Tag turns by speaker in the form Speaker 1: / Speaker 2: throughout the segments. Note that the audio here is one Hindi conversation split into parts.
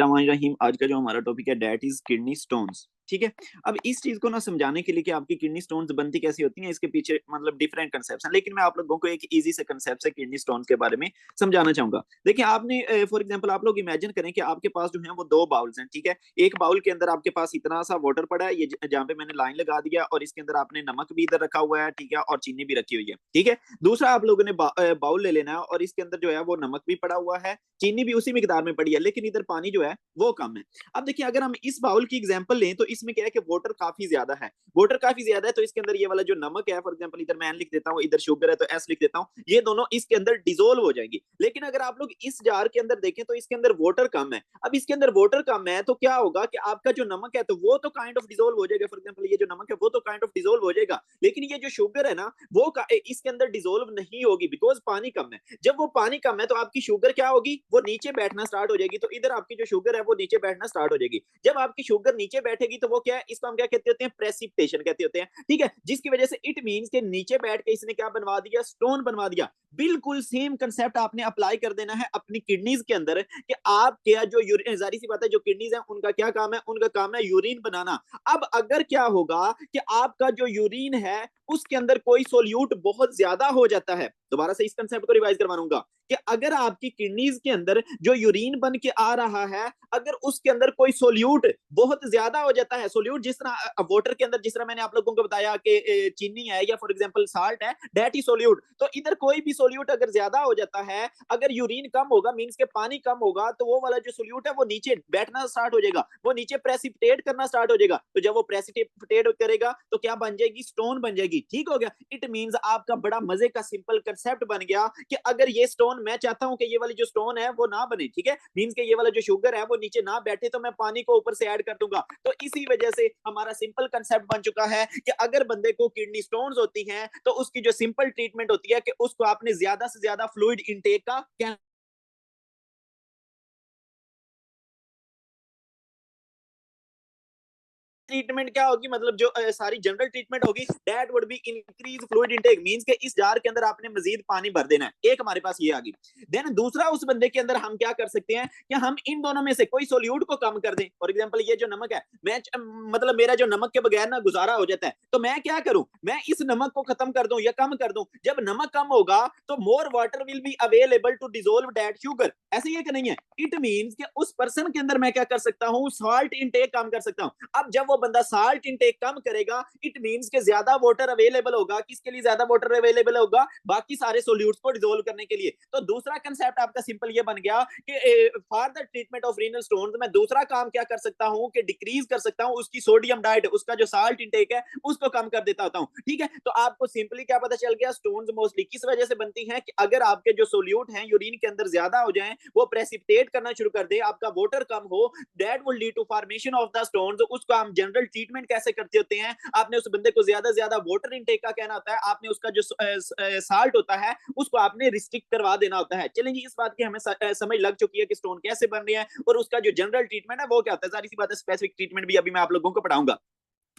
Speaker 1: रहीम। आज का जो हमारा टॉपिक है डेट इज किडनी स्टोन्स। ठीक है। अब इस चीज को ना समझाने के लिए कि आपकी किडनी स्टोन्स बनती कैसी होती हैं, इसके पीछे मतलब डिफरेंट कंसेप्ट हैं, लेकिन मैं आप लोगों को एक इजी से कंसेप्ट से किडनी स्टोन्स के बारे में समझाना चाहूंगा। देखिए, आपने फॉर एग्जांपल आप लोग इमेजिन करें कि आपके पास जो है वो दो बाउल्स हैं। ठीक है। एक बाउल के अंदर आपके पास इतना सा वाटर पड़ा है, ये जहाँ पे मैंने लाइन लगा दिया, और इसके अंदर आपने नमक भी इधर रखा हुआ है, ठीक है, और चीनी भी रखी हुई है। ठीक है। दूसरा आप लोगों ने बाउल ले लेना है, और इसके अंदर जो है वो नमक भी पड़ा हुआ है, चीनी भी उसी मिकदार में पड़ी है, लेकिन इधर पानी जो है वो कम है। अब देखिए, अगर हम इस बाउल की एग्जांपल लें तो इसमें क्या है कि वाटर काफी ज्यादा है। वाटर काफी ज्यादा है तो इसके अंदर ये वाला जो नमक है, फॉर एग्जांपल इधर मैं एन लिख देता हूँ, इधर शुगर है तो एस लिख देता हूँ, ये दोनों इसके अंदर डिजोल्व हो जाएंगी। लेकिन अगर आप लोग इस जार के अंदर देखें तो इसके अंदर वाटर कम है। अब इसके अंदर वाटर कम है तो क्या होगा कि आपका जो नमक है तो वो तो काइंड ऑफ डिजोल्व हो जाएगा। फॉर एग्जांपल ये जो नमक है वो तो काइंड ऑफ डिजोल्व हो जाएगा, लेकिन ये जो शुगर है ना वो इसके अंदर डिजोल्व नहीं होगी, बिकॉज पानी कम है। जब वो पानी कम है तो आपकी शुगर क्या होगी, वो नीचे बैठना स्टार्ट हो जाएगी। तो इधर आपकी जो शुगर है वो नीचे बैठना स्टार्ट हो जाएगी। जब आपकी शुगर नीचे बैठेगी तो वो क्या है, इसको हम क्या कहते होते हैं, प्रेसिपिटेशन कहते होते हैं। ठीक है। जिसकी वजह से इट मींस के नीचे बैठ के इसने क्या बनवा दिया, स्टोन बनवा दिया। बिल्कुल सेम कंसेप्ट आपने अप्लाई कर देना है अपनी किडनीज के अंदर कि आप क्या जो यूरिन, जारी सी बात है, जो किडनीज है उनका क्या काम है, उनका काम है यूरिन बनाना। अब अगर क्या होगा कि आपका जो यूरिन है उसके अंदर कोई सोल्यूट बहुत ज्यादा हो जाता है, दोबारा से इस कंसेप्ट को रिवाइज करवाऊंगा कि अगर आपकी किडनीज के अंदर जो यूरिन बन के आ रहा है, अगर उसके अंदर कोई सोल्यूट बहुत ज्यादा हो जाता है, सोल्यूट जिस तरह वाटर के अंदर, जिस तरह मैंने आप लोगों को बताया कि चीनी है या फॉर एग्जांपल साल्ट है, दैट इज सोल्यूट, तो इधर कोई भी सोल्यूट अगर ज्यादा हो जाता है, अगर यूरिन कम होगा मींस के पानी कम होगा, तो वो वाला जो सोल्यूट है वो नीचे बैठना स्टार्ट हो जाएगा, वो नीचे प्रेसिपिटेट करना स्टार्ट हो जाएगा। तो जब वो प्रेसिपिटेट करेगा तो क्या बन जाएगी, स्टोन बन जाएगी। ठीक हो गया। इट मींस आपका बड़ा मजे का सिंपल कंसेप्ट बन गया कि अगर ये स्टोन, मैं चाहता हूं कि ये वाली जो स्टोन है वो ना बने, ठीक है, मींस के ये वाला जो शुगर है वो नीचे ना बैठे, तो मैं पानी को ऊपर से ऐड कर दूंगा। तो इसी वजह से हमारा सिंपल कंसेप्ट बन चुका है कि अगर बंदे को किडनी स्टोन्स होती हैं तो उसकी जो सिंपल ट्रीटमेंट होती है कि उसको आपने ज्यादा से ज्यादा फ्लूइड इनटेक का ट्रीटमेंट क्या होगी, मतलब जो सारी जनरल ट्रीटमेंट होगी, that would be increase fluid intake, means के इस जार के अंदर आपने मजीद पानी भर देना है। एक हमारे पास ये आ गई। देन दूसरा, उस बंदे के अंदर हम क्या कर सकते हैं कि हम इन दोनों में से कोई सोल्यूट को कम कर दें। फॉर एग्जांपल ये जो नमक है, मैं मतलब मेरा जो नमक के बगैर ना गुजारा हो जाता है, तो मैं क्या करूं, मैं इस नमक को खत्म कर दूं या कम कर दूं। जब नमक कम होगा तो more water will be available to dissolve that sugar. ऐसे ही कि नहीं है, इट मींस कि उस पर्सन के अंदर मैं क्या कर सकता हूं, सॉल्ट इनटेक कम कर सकता हूं। अब जब वो बंदा साल्ट इनटेक कम करेगा, इट मींस के ज्यादा वाटर अवेलेबल होगा। किसके लिए ज्यादा वाटर अवेलेबल होगा, बाकी सारे सोल्यूट्स को डिसोल्व करने के लिए। तो दूसरा कंसेप्ट आपका सिंपल ये बन गया कि for the treatment of renal stones मैं दूसरा काम क्या कर सकता हूं कि डिक्रीज कर सकता हूं उसकी सोडियम डाइट, उसका जो साल्ट इनटेक है उसको कम कर देता होता हूं। ठीक है। तो आपको सिंपली क्या पता चल गया, स्टोन्स मोस्टली किस वजह से बनती हैं कि अगर आपके जो सोल्यूट हैं यूरिन के अंदर ज्यादा हो जाएं, वो प्रेसिपिटेट करना शुरू कर दे, आपका वाटर कम हो, that will lead to formation of the stones. उसको हम जनरल ट्रीटमेंट कैसे करते होते हैं, आपने उस बंदे को ज्यादा ज्यादा वाटर इनटेक का कहना होता है, आपने उसका जो साल्ट होता है उसको आपने रिस्ट्रिक्ट करवा देना होता है। चलें जी, इस बात की हमें समझ लग चुकी है कि स्टोन कैसे बन रहे हैं और उसका जो जनरल ट्रीटमेंट है वो क्या होता है। सारी सी बात है, स्पेसिफिक ट्रीटमेंट भी अभी मैं आप लोगों को पढ़ाऊंगा।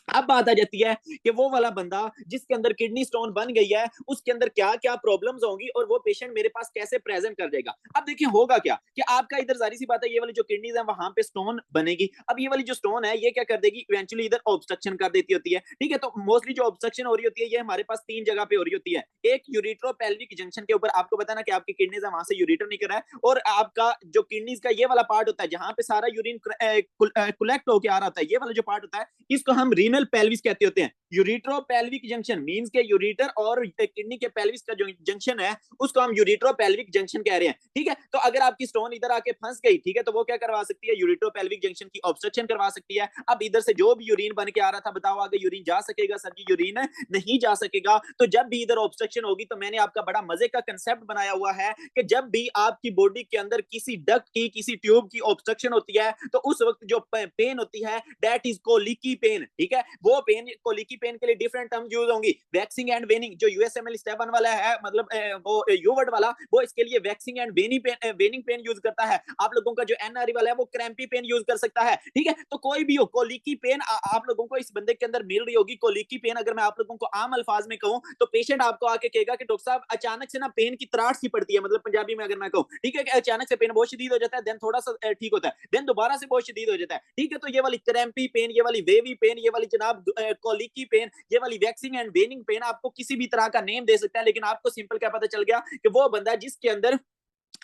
Speaker 1: अब बात आ जाती है कि वो वाला बंदा जिसके अंदर किडनी स्टोन बन गई है, उसके अंदर क्या क्या प्रॉब्लम्स होंगी और वो पेशेंट मेरे पास कैसे प्रेजेंट कर जाएगा। अब देखिए होगा क्या कि आपका इधर जारी सी बात है, ये वाली जो किडनीज है वहां पे स्टोन बनेगी। अब ये वाली जो स्टोन है ये क्या कर देगी, इवेंचुअली इधर ऑब्स्ट्रक्शन कर देती होती है। ठीक है। तो मोस्टली जो ऑब्स्ट्रक्शन हो रही होती है ये हमारे पास तीन जगह पे हो रही होती है। एक यूरिट्रो पेल्विक जंक्शन के ऊपर, आपको पता ना कि आपकी किडनीज है वहां से यूरिटर निकल रहा है, और आपका जो किडनीज का ये वाला पार्ट होता है जहां पे सारा यूरिन कलेक्ट होकर आ रहा होता है, ये वाला जो पार्ट होता है इसको हम रीनल पेल्विस कहते होते हैं। यूरिट्रो पेल्विक जंक्शन मींस के यूरिटर और किडनी के पेल्विस का जो जंक्शन है उसको हम यूरिट्रो पेल्विक जंक्शन कह रहे हैं। ठीक है। तो अगर आपकी स्टोन इधर आके फंस गई, ठीक है, तो वो क्या करवा सकती है, यूरिट्रो पेल्विक जंक्शन की ऑब्स्ट्रक्शन करवा सकती है। अब इधर से जो भी यूरिन बन के आ रहा था, बताओ आगे यूरिन जा सकेगा सर जी, यूरिन नहीं जा सकेगा। तो जब भी इधर ऑब्स्ट्रक्शन होगी, तो मैंने आपका बड़ा मजे का कंसेप्ट बनाया हुआ है कि जब भी आपकी बॉडी के अंदर किसी डक्ट की, किसी ट्यूब की ऑब्स्ट्रक्शन होती है, तो उस वक्त जो पेन होती है दैट इज कोलिकी पेन। ठीक है। वो पेन कोलिकी पेन के लिए डिफरेंट टर्म यूज होंगी, वैक्सिंग एंड वेनिंग। जो यूएसएमएल स्टेप 1 वाला है, मतलब वो यू वर्ड वाला, वो इसके लिए waxing and waning pain use करता है। आप लोगों का जो एनआरई वाला है वो क्रैम्पी पेन यूज कर सकता है, ठीक है। तो कोई भी हो, कोलिकी पेन आप लोगों को इस बंदे के अंदर मिल रही होगी। कोलिकी पेन अगर मैं आप लोगों को आम अल्फाज में कहूं तो पेशेंट आपको आके कहेगा कि डॉक्टर साहब अचानक से ना पेन की त्राट सी पड़ती है, मतलब पंजाबी में अगर मैं कहूं, ठीक है, कि अचानक से पेन बहुत शदीद हो जाता है, देन थोड़ा सा ठीक होता है, देन दोबारा से बहुत शदीद हो जाता है, ठीक है। तो ये वाली क्रैम्पी पेन, ये वाली वेवी पेन, ये वाली जनाब कोलिकी पेन, ये वाली वैक्सिंग एंड वेनिंग पेन, आपको किसी भी तरह का नेम दे सकता है, लेकिन आपको सिंपल क्या पता चल गया कि वो बंदा जिसके अंदर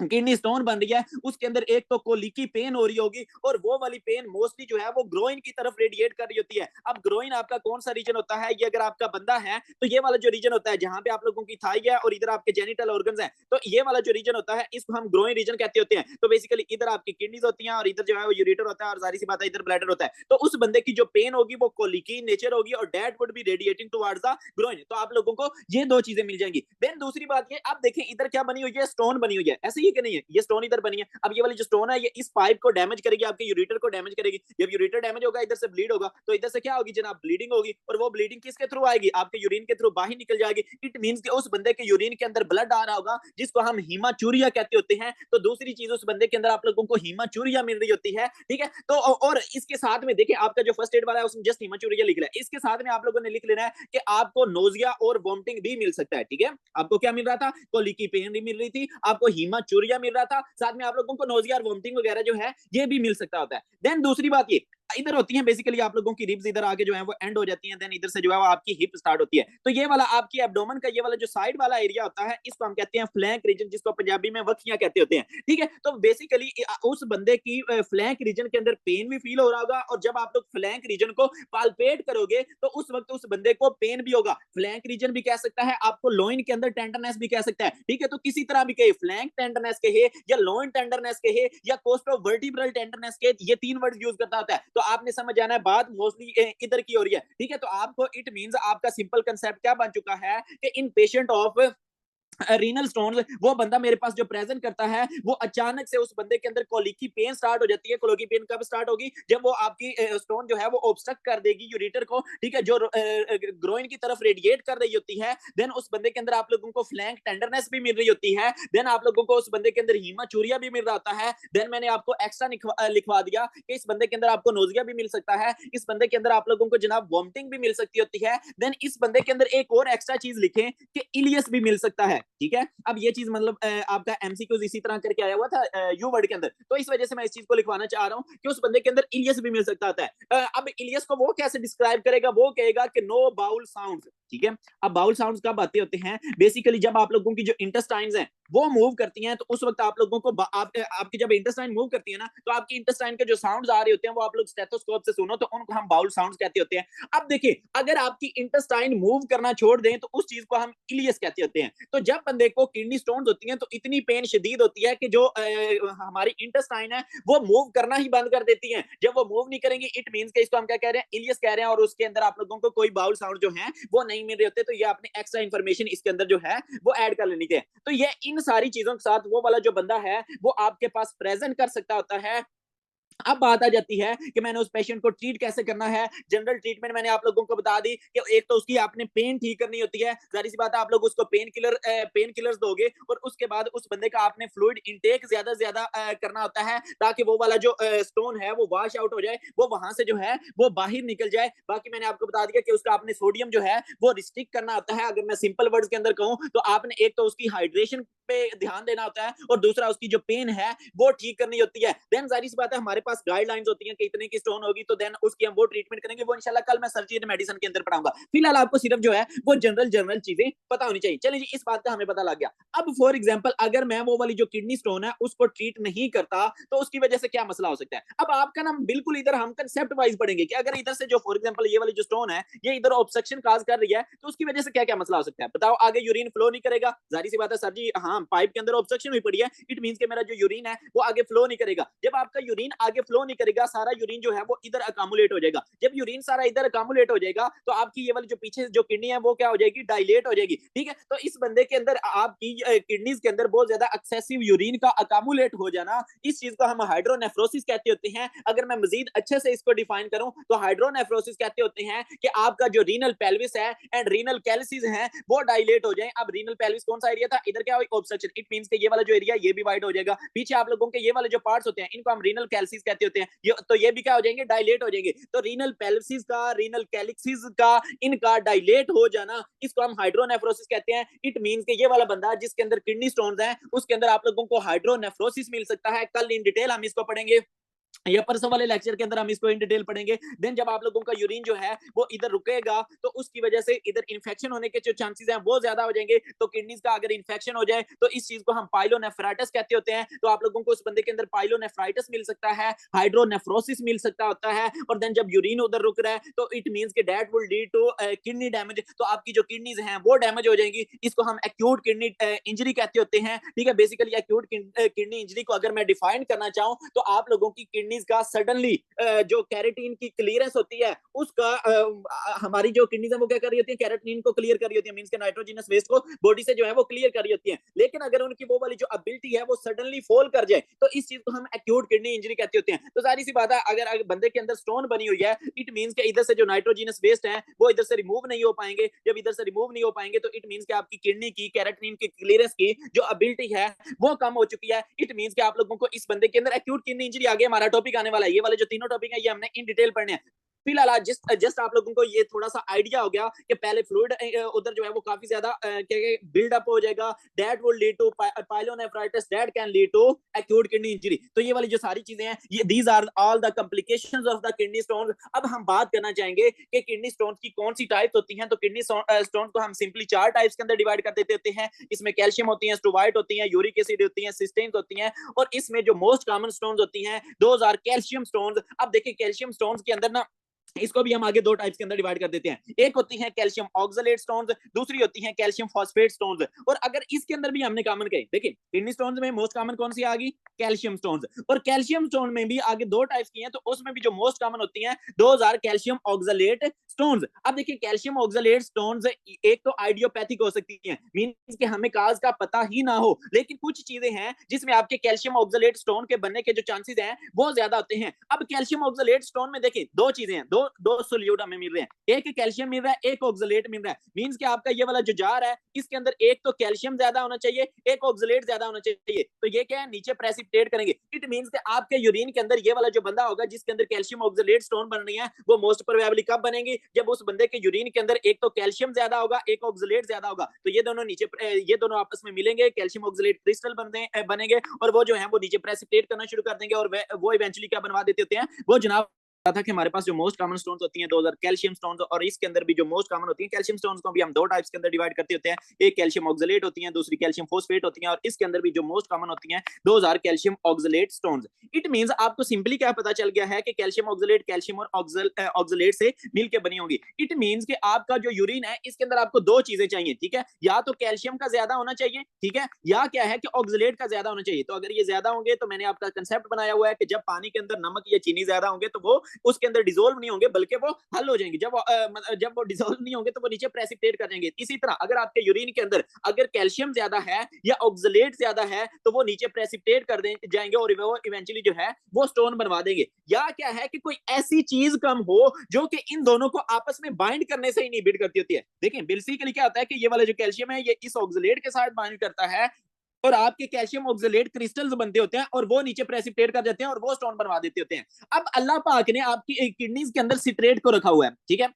Speaker 1: किडनी स्टोन बन रही है, उसके अंदर एक तो कोलिकी पेन हो रही होगी, और वो वाली पेन मोस्टली जो है वो ग्रोइन की तरफ रेडिएट कर रही होती है। अब ग्रोइन आपका कौन सा रीजन होता है, ये अगर आपका बंदा है तो ये वाला जो रीजन होता है जहां पे आप लोगों की थाई है और इधर आपके जेनिटल ऑर्गन्स हैं, तो ये वाला जो रीजन होता है इसको हम ग्रोइन रीजन कहते होते हैं। तो बेसिकली इधर आपकी किडनीज होती हैं और इधर जो है वो यूरेटर होता है, और सारी सी बात है इधर ब्लैडर होता है। तो उस बंदे की जो पेन होगी वो कोलिकी नेचर होगी, और that would be radiating towards the groin. तो आप लोगों को ये दो चीजें मिल जाएंगी। देन दूसरी बात ये, आप देखें इधर क्या बनी हुई है, स्टोन बनी हुई है, ऐसे ही कि नहीं है, ये स्टोन इधर बनी है। अब ये वाली जो स्टोन है ये इस पाइप को डैमेज करेगी, आपके यूरेटर को डैमेज करेगी। जब यूरेटर डैमेज होगा, इधर से ब्लीड होगा, तो इधर से क्या होगी जनाब, ब्लीडिंग होगी, और वो ब्लीडिंग किसके थ्रू आएगी, आपके यूरिन के थ्रू बाहर निकल जाएगी। इट मींस कि उस बंदे के यूरिन के अंदर ब्लड आ रहा होगा, जिसको हम हीमाचूरिया कहते होते हैं। तो दूसरी चीज, उस बंदे के अंदर आप लोगों को हीमाचूरिया मिल रही होती है, ठीक है। तो और इसके साथ में देखिए, आपका जो फर्स्ट एड वाला है उसमें जस्ट हीमाचूरिया लिख रहा है, इसके साथ में आप लोगों ने लिख लेना है कि आपको नोजिया और वॉमिटिंग भी मिल सकता है, ठीक है। आपको क्या मिल रहा था, कोलिकी पेन भी मिल रही थी, आपको हीमाचूरिया मिल रहा था, साथ में आप लोगों को नोजिया और वॉमिटिंग वगैरह जो है ये भी मिल सकता होता है। देन दूसरी बात ये, इधर होती है बेसिकली आप लोगों की रिब्स इधर आगे जो है वो एंड हो जाती हैं, देन इधर से जो है वो आपकी हिप स्टार्ट होती है। तो ये वाला आपकी एब्डोमेन का ये वाला जो साइड वाला एरिया होता है, इसको हम कहते हैं फ्लैंक रीजन, जिसको पंजाबी में वखियां कहते होते हैं, ठीक है। तो बेसिकली उस बंदे की फ्लैंक रीजन के अंदर पेन भी फील हो रहा होगा, और जब आप लोग फ्लैंक रीजन को पाल्पेट करोगे तो उस वक्त उस बंदे को पेन भी होगा। फ्लैंक रीजन भी कह सकता है, आपको लोइन के अंदर टेंडरनेस भी कह सकता है, ठीक है। तो किसी तरह भी कहे, फ्लैंक टेंडरनेस कहे या लोइन टेंडरनेस कहे या कोस्टो वर्टिब्रल टेंडरनेस कहे, ये तीन वर्ड यूज करता होता है। तो आपने समझ जाना है, बात मोस्टली इधर की हो रही है, ठीक है। तो आपको इट मींस आपका सिंपल कंसेप्ट क्या बन चुका है कि इन पेशेंट ऑफ रीनल स्टोन्स, वो बंदा मेरे पास जो प्रेजेंट करता है, वो अचानक से उस बंदे के अंदर कोलिकी पेन स्टार्ट हो जाती है। कोलिकी पेन कब स्टार्ट होगी, जब वो आपकी स्टोन जो है वो ऑब्स्ट्रक्ट कर देगी यूरेटर को, ठीक है, जो ग्रोइन की तरफ रेडिएट कर रही होती है। देन उस बंदे के अंदर आप लोगों को फ्लैंक टेंडरनेस भी मिल रही होती है, देन आप लोगों को उस बंदे के अंदर हीमाचूरिया भी मिल रहा होता है। देन मैंने आपको एक्स्ट्रा लिखवा दिया कि इस बंदे के अंदर आपको नोजिया भी मिल सकता है, इस बंदे के अंदर आप लोगों को जनाब वॉमिटिंग भी मिल सकती होती है। देन इस बंदे के अंदर एक और एक्स्ट्रा चीज लिखें कि इलियस भी मिल सकता है, ठीक है। अब ये चीज मतलब आपका एमसीक्यूज इसी तरह करके आया हुआ था यू वर्ड के अंदर, तो इस वजह से मैं इस चीज को लिखवाना चाह रहा हूं कि उस बंदे के अंदर इलियस भी मिल सकता है। अब इलियस को वो कैसे डिस्क्राइब करेगा, वो कहेगा कि नो बाउल साउंड्स, ठीक है। अब बाउल साउंड्स कब आते होते हैं, बेसिकली जब आप लोगों की जो इंटेस्टाइन्स हैं वो मूव करती हैं, तो उस वक्त आप लोगों को आपकी जब इंटेस्टाइन मूव करती है ना, तो आपकी इंटेस्टाइन के जो साउंड्स आ रहे होते हैं वो आप लोग स्टेथोस्कोप से सुनो, तो उनको हम बाउल साउंड्स कहते होते हैं। अब देखिए, अगर आपकी इंटेस्टाइन मूव करना छोड़ दें तो उस चीज को हम इलियस कहते होते हैं। तो जब बंदे को किडनी स्टोन्स होती हैं तो इतनी पेन शदीद होती है कि जो हमारी इंटेस्टाइन है वो मूव करना ही बंद कर देती हैं। जब वो मूव नहीं करेंगी, इट मींस के इसको हम क्या कह रहे हैं, इलियस कह रहे हैं, और उसके अंदर आप लोगों को कोई बाउल साउंड जो है वो नहीं मिल रहे होते। तो ये आपने एक्स्ट्रा इन्फॉर्मेशन इसके अंदर जो है वो ऐड कर लेनी है। तो ये इन सारी चीजों के साथ वो वाला जो बंदा है वो आपके पास प्रेजेंट कर सकता होता है। अब बात आ जाती है कि मैंने उस पेशेंट को ट्रीट कैसे करना है। जनरल ट्रीटमेंट मैंने आप लोगों को बता दी कि एक तो उसकी आपने पेन ठीक करनी होती है, जारी सी बात है, आप लोग उसको पेन किलर्स दोगे, और उसके बाद उस बंदे का आपने फ्लूइड इंटेक ज्यादा से ज्यादा करना होता है, ताकि वो वाला जो स्टोन है वो वॉश आउट हो जाए, वो वहां से जो है वो बाहर निकल जाए। बाकी मैंने आपको बता दिया कि उसका आपने सोडियम जो है वो रिस्ट्रिक्ट करना होता है। अगर मैं सिंपल वर्ड्स के अंदर कहूं तो आपने एक तो उसकी हाइड्रेशन पे ध्यान देना होता है, और दूसरा उसकी जो पेन है वो ठीक करनी होती है। देन जारी सी बात है, हमारे पास गाइडलाइंस होती हैं कि इतने की स्टोन होगी, तो देन उसकी हम वो ट्रीटमेंट करेंगे, वो इंशाल्लाह कल मैं सर्जरी एंड मेडिसिन के अंदर पढ़ाऊंगा। फिलहाल आपको सिर्फ जो है वो जनरल चीजें पता होनी चाहिए। चलिए जी, इस बात का हमें पता लग गया। अब फॉर एग्जांपल अगर मैं वो वाली जो किडनी स्टोन है उसको ट्रीट नहीं करता तो उसकी वजह से क्या मसला हो सकता है। अब आपका ना बिल्कुल इधर हम कंसेप्ट वाइज पढ़ेंगे कि अगर इधर से जो फॉर एग्जांपल ये वाली जो स्टोन है ये इधर ऑब्स्ट्रक्शन काज कर रही है, तो उसकी वजह से क्या क्या मसला हो सकता है। बताओ, आगे यूरिन फ्लो नहीं करेगा, जारी सी बात है सर जी, हाँ पाइप के अंदर ऑब्स्ट्रक्शन हुई पड़ी है, इट मींस कि मेरा जो यूरिन है वो आगे फ्लो नहीं करेगा। जब आपका यूरिन आगे आगे फ्लो नहीं करेगा, सारा यूरिन जो है वो इधर अकामुलेट हो जाएगा। जब यूरिन सारा इधर अकामुलेट हो जाएगा तो आपकी ये वाली जो पीछे जो किडनी है वो क्या हो जाएगी, डायलेट हो जाएगी। ठीक है, तो इस बंदे के अंदर आपकी किडनीज के अंदर बहुत ज्यादा एक्सेसिव यूरिन का अकामुलेट हो जाना, इस चीज को हम हाइड्रोनेफ्रोसिस कहते होते हैं। अगर मैं मजीद अच्छे से इसको डिफाइन करूं तो हाइड्रोनेफ्रोसिस कहते होते हैं कि आपका जो रीनल पेल्विस है एंड रीनल कैलिसिस है वो डायलेट हो जाए। अब रीनल पेल्विस कौन सा एरिया था, इधर क्या ऑब्स्ट्रक्शन, इट मींस कि ये वाला जो एरिया ये भी वाइड हो जाएगा। पीछे आप लोगों के ये वाले जो पार्ट्स होते हैं इनको हम रीनल कैलिसिस कहते होते हैं, तो ये भी क्या हो जाएंगे, डायलेट हो जाएंगे। तो रीनल पेल्विस का, रीनल कैलिसिस का, इनका डायलेट हो जाना, इसको हम हाइड्रोनेफ्रोसिस कहते हैं। इट मींस कि ये वाला बंदा जिसके अंदर किडनी स्टोन्स हैं उसके अंदर आप लोगों को हाइड्रोनेफ्रोसिस मिल सकता है। कल इन डिटेल हम इसको पढ़ेंगे, या परसों वाले लेक्चर के अंदर हम इसको इन डिटेल पढ़ेंगे। देन जब आप लोगों का यूरिन जो है वो इधर रुकेगा तो उसकी वजह से इधर इन्फेक्शन होने के जो चांसेस हैं वो ज्यादा हो जाएंगे। तो किडनीज का अगर इन्फेक्शन हो जाए तो इस चीज को हम पाइलोनेफ्राइटिस कहते होते हैं। तो आप लोगों को उस बंदे के अंदर पाइलोनेफ्राइटिस मिल सकता है, हाइड्रोनेफ्रोसिस मिल सकता होता है। और देन जब यूरिन उधर रुक रहा है तो इट मींस कि that will lead to kidney damage. तो आपकी जो किडनीज हैं वो डैमेज हो जाएंगी। इसको हम एक्यूट किडनी इंजरी कहते होते हैं। ठीक है, बेसिकली एक्यूट किडनी इंजरी को अगर मैं डिफाइन करना चाहूं तो आप लोगों की किडनीज का सडनली जो कैरेटीन की क्लियरेंस होती है उसका हमारी जो किडनीज है वो क्या कर रही होती है, कैरेटीन को क्लियर कर रही होती है, मींस के नाइट्रोजनस वेस्ट को बॉडी से जो है वो क्लियर कर रही होती है। लेकिन अगर उनकी वो वाली जो एबिलिटी है वो सडनली फॉल कर जाए तो इस चीज को हम एक्यूट किडनी इंजरी कहते होते हैं। तो सारी सी बात है, अगर बंदे के अंदर स्टोन बनी हुई है इट मींस के इधर से जो नाइट्रोजनस वेस्ट है वो इधर से रिमूव नहीं हो पाएंगे। जब इधर से रिमूव नहीं हो पाएंगे तो इट मींस के आपकी किडनी की कैरेटीन की क्लियरेंस की जो एबिलिटी है वो कम हो चुकी है। इट मींस के आप लोगों को इस बंदे के अंदर एक्यूट किडनी इंजरी, आगे हमारा टॉपिक आने वाला है, ये वाले जो तीनों टॉपिक है ये हमने इन डिटेल पढ़ने हैं। फिलहाल आज जस्ट आप लोगों को ये थोड़ा सा आइडिया हो गया कि पहले फ्लूइड उधर जो है वो काफी ज्यादा बिल्ड अप हो जाएगा, that will lead to pyelonephritis, that can lead to acute kidney injury. तो ये वाली जो सारी चीजें हैं ये these are all the complications of the kidney stone. अब हम बात करना चाहेंगे कि किडनी स्टोन की कौन सी टाइप्स होती हैं। तो किडनी स्टोन को हम सिंपली 4 टाइप्स के अंदर डिवाइड कर देते होते हैं। इसमें कैल्शियम होती है, स्टोवाइट होती है, यूरिक एसिड होती है, सिस्टेन्स होती हैं। और इसमें जो मोस्ट कॉमन स्टोन्स होती हैं दोज आर कैल्शियम स्टोन्स। अब देखिए कैल्शियम स्टोन्स के अंदर ना इसको भी हम आगे 2 टाइप्स के अंदर डिवाइड कर देते हैं। एक होती है कैल्शियम ऑक्सलेट स्टोन्स, दूसरी होती है कैल्शियम फॉस्फेट स्टोन्स। और अगर इसके अंदर भी हमने कॉमन कहे, देखिए किडनी स्टोन्स में मोस्ट कॉमन कौन सी आ गई, कैल्शियम स्टोन्स। और कैल्शियम स्टोन में भी आगे 2 टाइप्स की हैं, तो उसमें भी जो मोस्ट कॉमन होती हैं those are calcium oxalate stones. अब देखिए कैल्शियम ऑक्सलेट स्टोन्स एक तो आइडियोपैथिक हो सकती हैं, मींस कि हमें काज का पता ही ना हो, लेकिन कुछ चीजें हैं जिसमें आपके कैल्शियम ऑक्सलेट स्टोन के बनने के जो चांसेस हैं वो ज्यादा होते हैं। अब कैल्शियम ऑक्सलेट स्टोन में देखिए 2 चीजें हैं, दो सोल्यूट हमें मिल रहे हैं, एक कैल्शियम मिल रहा है, एक ऑक्सलेट मिल रहा है। मींस कि आपका ये वाला जो जार है इसके अंदर एक तो कैल्शियम ज्यादा होना चाहिए, एक ऑक्सलेट ज्यादा होना चाहिए। तो ये क्या है, नीचे प्रेसिपिटेट करेंगे। इट मींस कि आपके यूरिन के अंदर ये वाला जो बंदा होगा जिसके अंदर कैल्शियम ऑक्सलेट स्टोन बन रही है वो मोस्ट प्रोबेबली कब बनेंगी, जब उस बंदे के यूरिन के अंदर एक तो कैल्शियम ज्यादा होगा, एक ऑक्सलेट ज्यादा होगा। तो ये दोनों नीचे ये दोनों आपस में मिलेंगे, कैल्शियम ऑक्सलेट क्रिस्टल बनेंगे और वो जो है वो नीचे प्रेसिपिटेट करना शुरू कर देंगे और वो इवेंचुअली क्या बनवा देते होते हैं, वो जनाब था कि हमारे पास जो मोस्ट कॉमन स्टोन्स होती हैं 2000 कैल्शियम स्टोन्स। और इसके अंदर भी जो मोस्ट कॉमन होती हैं कैल्शियम स्टोन्स को भी हम 2 टाइप्स के अंदर डिवाइड करते होते हैं, एक कैल्शियम ऑक्सलेट होती हैं, दूसरी कैल्शियम फोस्फेट होती हैं। और इसके अंदर भी जो मोस्ट कॉमन होती हैं 2000 calcium oxalate stones. It means आपको सिंपली क्या पता चल गया है कि कैल्शियम ऑक्सलेट कैल्शियम और ऑक्सलेट से मिलकर बनी होंगी। इट मींस कि आपका जो यूरिन है इसके अंदर आपको 2 चीजें चाहिए, ठीक है, या तो कैल्शियम का ज्यादा होना चाहिए, ठीक है, या क्या है कि ऑक्सलेट का ज्यादा होना चाहिए। तो अगर ये ज्यादा होंगे तो मैंने आपका कंसेप्ट बनाया हुआ है कि जब पानी के अंदर नमक या चीनी ज्यादा होंगे तो वो उसके अंदर डिसोल्व नहीं होंगे बल्कि वो हल हो जाएंगे। जब वो डिसोल्व नहीं होंगे तो वो नीचे प्रेसिपिटेट कर जाएंगे। इसी तरह अगर आपके यूरिन के अंदर अगर कैल्शियम ज्यादा है या ऑक्सलेट ज्यादा है तो वो नीचे प्रेसिपिटेट कर जाएंगे और वो इवेंचुअली जो है वो स्टोन बनवा देंगे। या क्या है कि कोई ऐसी चीज कम हो जो कि इन दोनों को आपस में बाइंड करने से इनहिबिट करती होती है। देखिए बेसिकली क्या होता है कि ये वाला जो कैल्शियम है ये इस ऑक्सलेट के साथ बाइंड करता है और आपके कैल्शियम ऑक्सलेट क्रिस्टल्स बनते होते हैं और वो नीचे प्रेसिपिटेट कर जाते हैं और वो स्टोन बनवा देते होते हैं। अब अल्लाह पाक ने आपकी किडनीज के अंदर सिट्रेट को रखा हुआ है, ठीक है।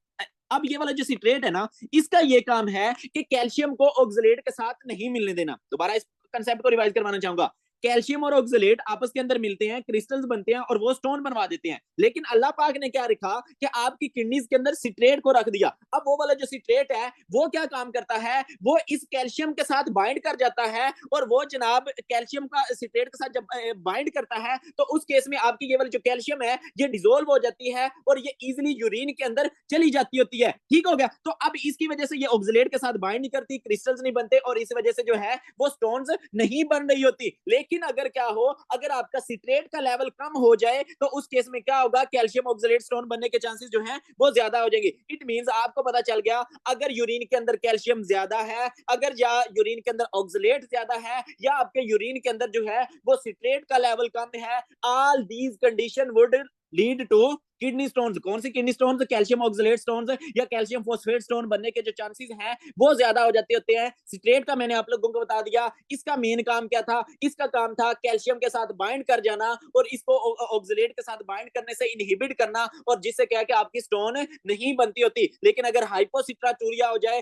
Speaker 1: अब ये वाला जो सिट्रेट है ना इसका ये काम है कि कैल्शियम को ऑक्सलेट के साथ नहीं मिलने देना। दोबारा इस कंसेप्ट को रिवाइज करवाना चाहूंगा। कैल्शियम और ऑक्सलेट आपस के अंदर मिलते हैं, क्रिस्टल्स बनते हैं और वो स्टोन बनवा देते हैं। लेकिन अल्लाह पाक ने क्या रखा कि आपकी किडनीज के अंदर सिट्रेट को रख दिया। अब वो वाला जो सिट्रेट है वो क्या काम करता है, वो इस कैल्शियम के साथ बाइंड कर जाता है और वो जनाब कैल्शियम का सिट्रेट के साथ जब बाइंड करता है तो उस केस में आपकी ये वाली जो कैल्शियम है ये डिसोल्व हो जाती है और ये इजिली यूरिन के अंदर चली जाती होती है। ठीक हो गया। तो अब इसकी वजह से ये ऑक्सलेट के साथ बाइंड नहीं करती, क्रिस्टल्स नहीं बनते और इस वजह से जो है वो स्टोन्स नहीं बन रही होती। लेकिन लेकिन अगर क्या हो, अगर आपका सिट्रेट का लेवल कम हो जाए तो उस केस में क्या होगा, कैल्शियम ऑक्सलेट स्टोन बनने के चांसेस जो हैं वो ज्यादा हो जाएंगे। इट मींस आपको पता चल गया, अगर यूरिन के अंदर कैल्शियम ज्यादा है, अगर या यूरिन के अंदर ऑक्सलेट ज्यादा है, या आपके यूरिन के अंदर जो है वो सिट्रेट का लेवल कम है, all these condition would lead to kidney stones. कौन सी kidney stones? Calcium oxalate stones या कैल्शियम फॉस्फेट स्टोन बनने के जो चांसेस हैं वो ज्यादा हो जाते होते हैं। सिट्रेट का मैंने आप लोगों को बता दिया, इसका मेन काम क्या था, इसका काम था कैल्शियम के साथ बाइंड कर जाना और इसको ऑक्सलेट के साथ बाइंड करने से इनहिबिट करना, और जिससे क्या है कि आपकी स्टोन नहीं बनती होती। लेकिन अगर हाइपोसिट्राटूरिया हो जाए,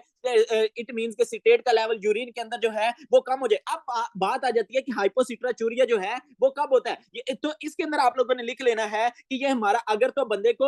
Speaker 1: इट मींस के सिट्रेट का लेवल यूरिन के अंदर जो है वो कम हो जाए। अब बात आ जाती है कि हाइपोसिट्राचूरिया जो है वो कब होता है। ये तो इसके अंदर आप लोगों ने लिख लेना है कि ये हमारा, अगर तो बंदे को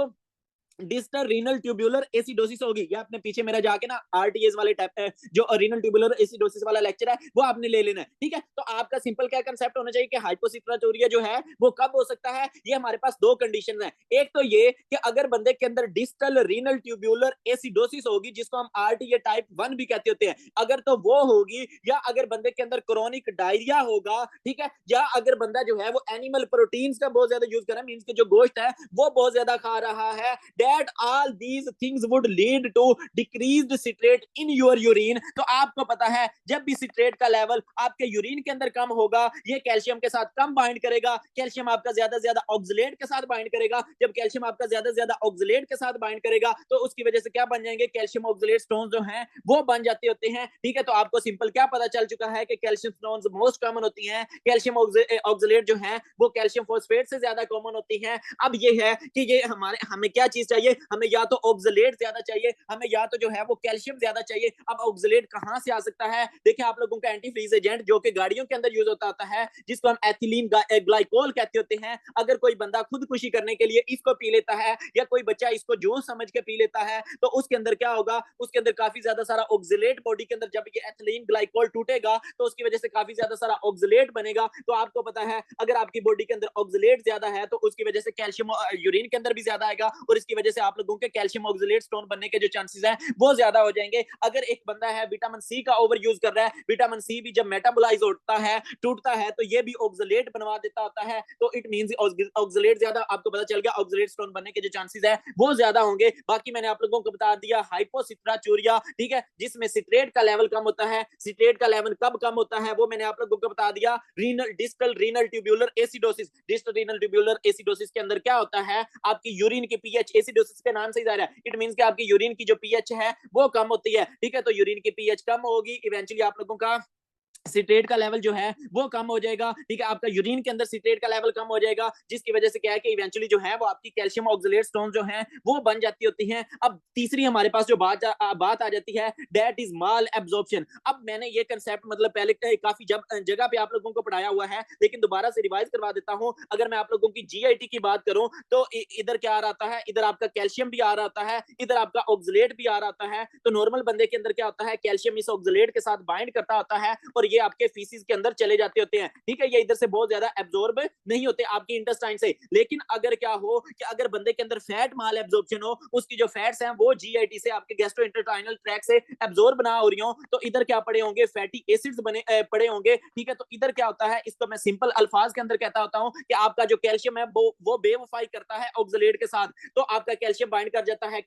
Speaker 1: डिस्टल रीनल ट्यूबुलर एसिडोसिस होगी, या आपने पीछे मेरा जाके ना आरटीएस वाले टाइप जो रीनल ट्यूबुलर एसिडोसिस वाला लेक्चर है वो आपने ले लेना है, ठीक है। तो आपका सिंपल क्या कंसेप्ट होना चाहिए कि हाइपोसिट्राटोरिया जो है वो कब हो सकता है। ये हमारे पास दो कंडीशन है। एक तो ये कि अगर बंदे के अंदर डिस्टल रीनल ट्यूबुलर एसिडोसिस होगी, जिसको हम आरटीए टाइप 1 भी कहते होते हैं, अगर तो वो होगी, या अगर बंदे के अंदर क्रोनिक डायरिया होगा, ठीक है, या अगर बंदा जो है वो एनिमल प्रोटीन्स का बहुत ज्यादा यूज कर रहा है, मींस के जो गोश्त है वो बहुत ज्यादा खा रहा है, that all these things would lead to decreased citrate in your urine। तो आपको पता है जब भी सिट्रेट का लेवल आपके यूरिन के अंदर कम होगा, ये कैल्शियम के साथ कम बाइंड करेगा, कैल्शियम आपका ज्यादा से ज्यादा ऑक्सलेट के साथ बाइंड करेगा। जब कैल्शियम आपका ज्यादा से ज्यादा ऑक्सलेट के साथ बाइंड करेगा तो उसकी वजह से क्या बन जाएंगे, कैल्शियम ऑक्सलेट स्टोन जो हैं वो बन जाते होते हैं, ठीक है। तो आपको सिंपल क्या पता चल चुका है कि कैल्शियम स्टोन्स मोस्ट कॉमन होती हैं, कैल्शियम ऑक्सलेट जो है वो कैल्शियम फॉस्फेट से ज्यादा कॉमन होती हैं। अब ये है कि ये हमें क्या चीज चाहिए, हमें या तो ऑक्सलेट ज्यादा चाहिए, हमें या तो जो है वो कैल्शियम ज्यादा चाहिए। अब ऑक्सलेट कहां से आ सकता है? देखिए आप लोगों का एंटी फ्रीज एजेंट जो कि गाड़ियों के अंदर यूज होता है, जिसको हम एथिलीन ग्लाइकोल कहते होते हैं, अगर कोई बंदा खुदकुशी करने के लिए इसको पी लेता है, या कोई बच्चा इसको जूस समझ के पी लेता है, तो उसके अंदर क्या होगा, उसके अंदर काफी ज्यादा सारा ऑक्सलेट बॉडी के अंदर, जब ये एथिलीन ग्लाइकोल टूटेगा तो उसकी वजह से काफी ज्यादा सारा ऑक्सलेट बनेगा। तो आपको पता है अगर आपकी बॉडी के अंदर ऑक्सलेट ज्यादा है तो उसकी वजह से कैल्शियम यूरिन के अंदर भी ज्यादा आएगा, और इसकी वजह से आप लोगों के कैल्शियम ऑक्सलेट स्टोन बनने के जो चांसेस हैं वो ज्यादा हो जाएंगे। अगर एक बंदा है विटामिन सी का ओवर यूज कर रहा है, विटामिन सी भी जब मेटाबोलाइज होता है, टूटता है, तो ये भी ऑक्सलेट बनवा देता होता है। तो इट मींस ऑक्सलेट ज्यादा, आपको पता चल गया ऑक्सलेट स्टोन बनने के जो चांसेस है वो ज्यादा होंगे। बाकी मैंने आप लोगों को बता दिया हाइपोसिट्राचूरिया, ठीक है, जिसमें सिट्रेट का लेवल कम होता है। सिट्रेट का लेवल कब कम होता है वो मैंने आप लोगों को बता दिया। Distal renal tubular acidosis, distal renal tubular acidosis के अंदर क्या होता है, आपकी यूरिन की पीएच, एसिडोसिस के नाम से ही जा रहा है, इट मींस कि आपकी यूरिन की जो पीएच है वो कम होती है, ठीक है। तो यूरिन की पीएच कम होगी, इवेंचुअली आप लोगों का सिट्रेट का लेवल जो है वो कम हो जाएगा, ठीक है। आपका यूरिन के अंदर सिट्रेट का लेवल कम हो जाएगा, जिसकी वजह से क्या है कि इवेंचुअली जो है वो आपकी कैल्शियम ऑक्सलेट स्टोन जो हैं वो बन जाती होती हैं। अब तीसरी हमारे पास जो बात आ जाती है, दैट इज माल एब्जॉर्प्शन। अब मैंने ये कंसेप्ट मतलब पहले काफी जगह पे आप लोगों को पढ़ाया हुआ है, लेकिन दोबारा से रिवाइज करवा देता हूं। अगर मैं आप लोगों की जीआईटी की बात करूं तो इधर क्या आ रहा है, इधर आपका कैल्शियम भी आ रहा है, इधर आपका ऑक्सलेट भी आ रहा है। तो नॉर्मल बंदे के अंदर क्या होता है, कैल्शियम इस ऑक्सलेट के साथ बाइंड करता होता है और ये आपके फीसिस के अंदर चले जाते होते हैं, ठीक है। ये इधर से बहुत ज्यादा एब्जॉर्ब नहीं होते आपकी इंटेस्टाइन से। लेकिन अगर क्या हो कि अगर बंदे के अंदर फैट माल एब्जॉर्प्शन हो, उसकी जो फैट्स हैं वो जीआईटी से आपके गैस्ट्रोइंटेस्टाइनल ट्रैक्ट से एब्जॉर्ब ना हो रही हो, तो इधर क्या पड़े होंगे, फैटी एसिड्स बने पड़े होंगे, ठीक है। तो इधर क्या होता है, इसको मैं सिंपल अल्फाज के अंदर कहता होता हूं कि आपका जो कैल्शियम है वो बेवफाई करता है ऑक्सलेट के साथ, तो आपका कैल्शियम बाइंड कर जाता है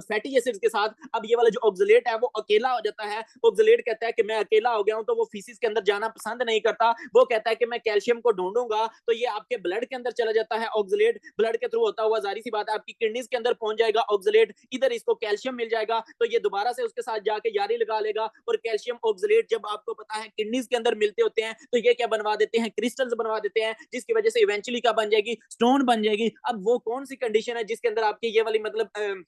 Speaker 1: फैटी एसिड्स के साथ। अब ये वाला जो ऑक्सलेट है वो अकेला हो जाता है, ऑक्सलेट कहता है कि मैं अकेला हो गया हूं, तो वो फीसिस के अंदर जाना पसंद नहीं करता, वो कहता है कि मैं कैल्शियम को ढूंढूंगा, तो ये आपके ब्लड के अंदर चला जाता है ऑक्सलेट, ब्लड के थ्रू होता हुआ जारी सी बात है आपकी किडनीज के अंदर पहुंच जाएगा ऑक्सलेट, इधर इसको कैल्शियम मिल जाएगा, तो ये दोबारा से उसके साथ जाके यारी लगा लेगा। और कैल्शियम ऑक्सलेट जब आपको पता है किडनीज के अंदर मिलते होते हैं, तो ये क्या बनवा देते हैं, क्रिस्टल्स बनवा देते हैं, जिसकी वजह से इवेंचुअली क्या बन जाएगी, स्टोन बन जाएगी। अब वो कौन सी कंडीशन है जिसके अंदर आपकी ये वाली मतलब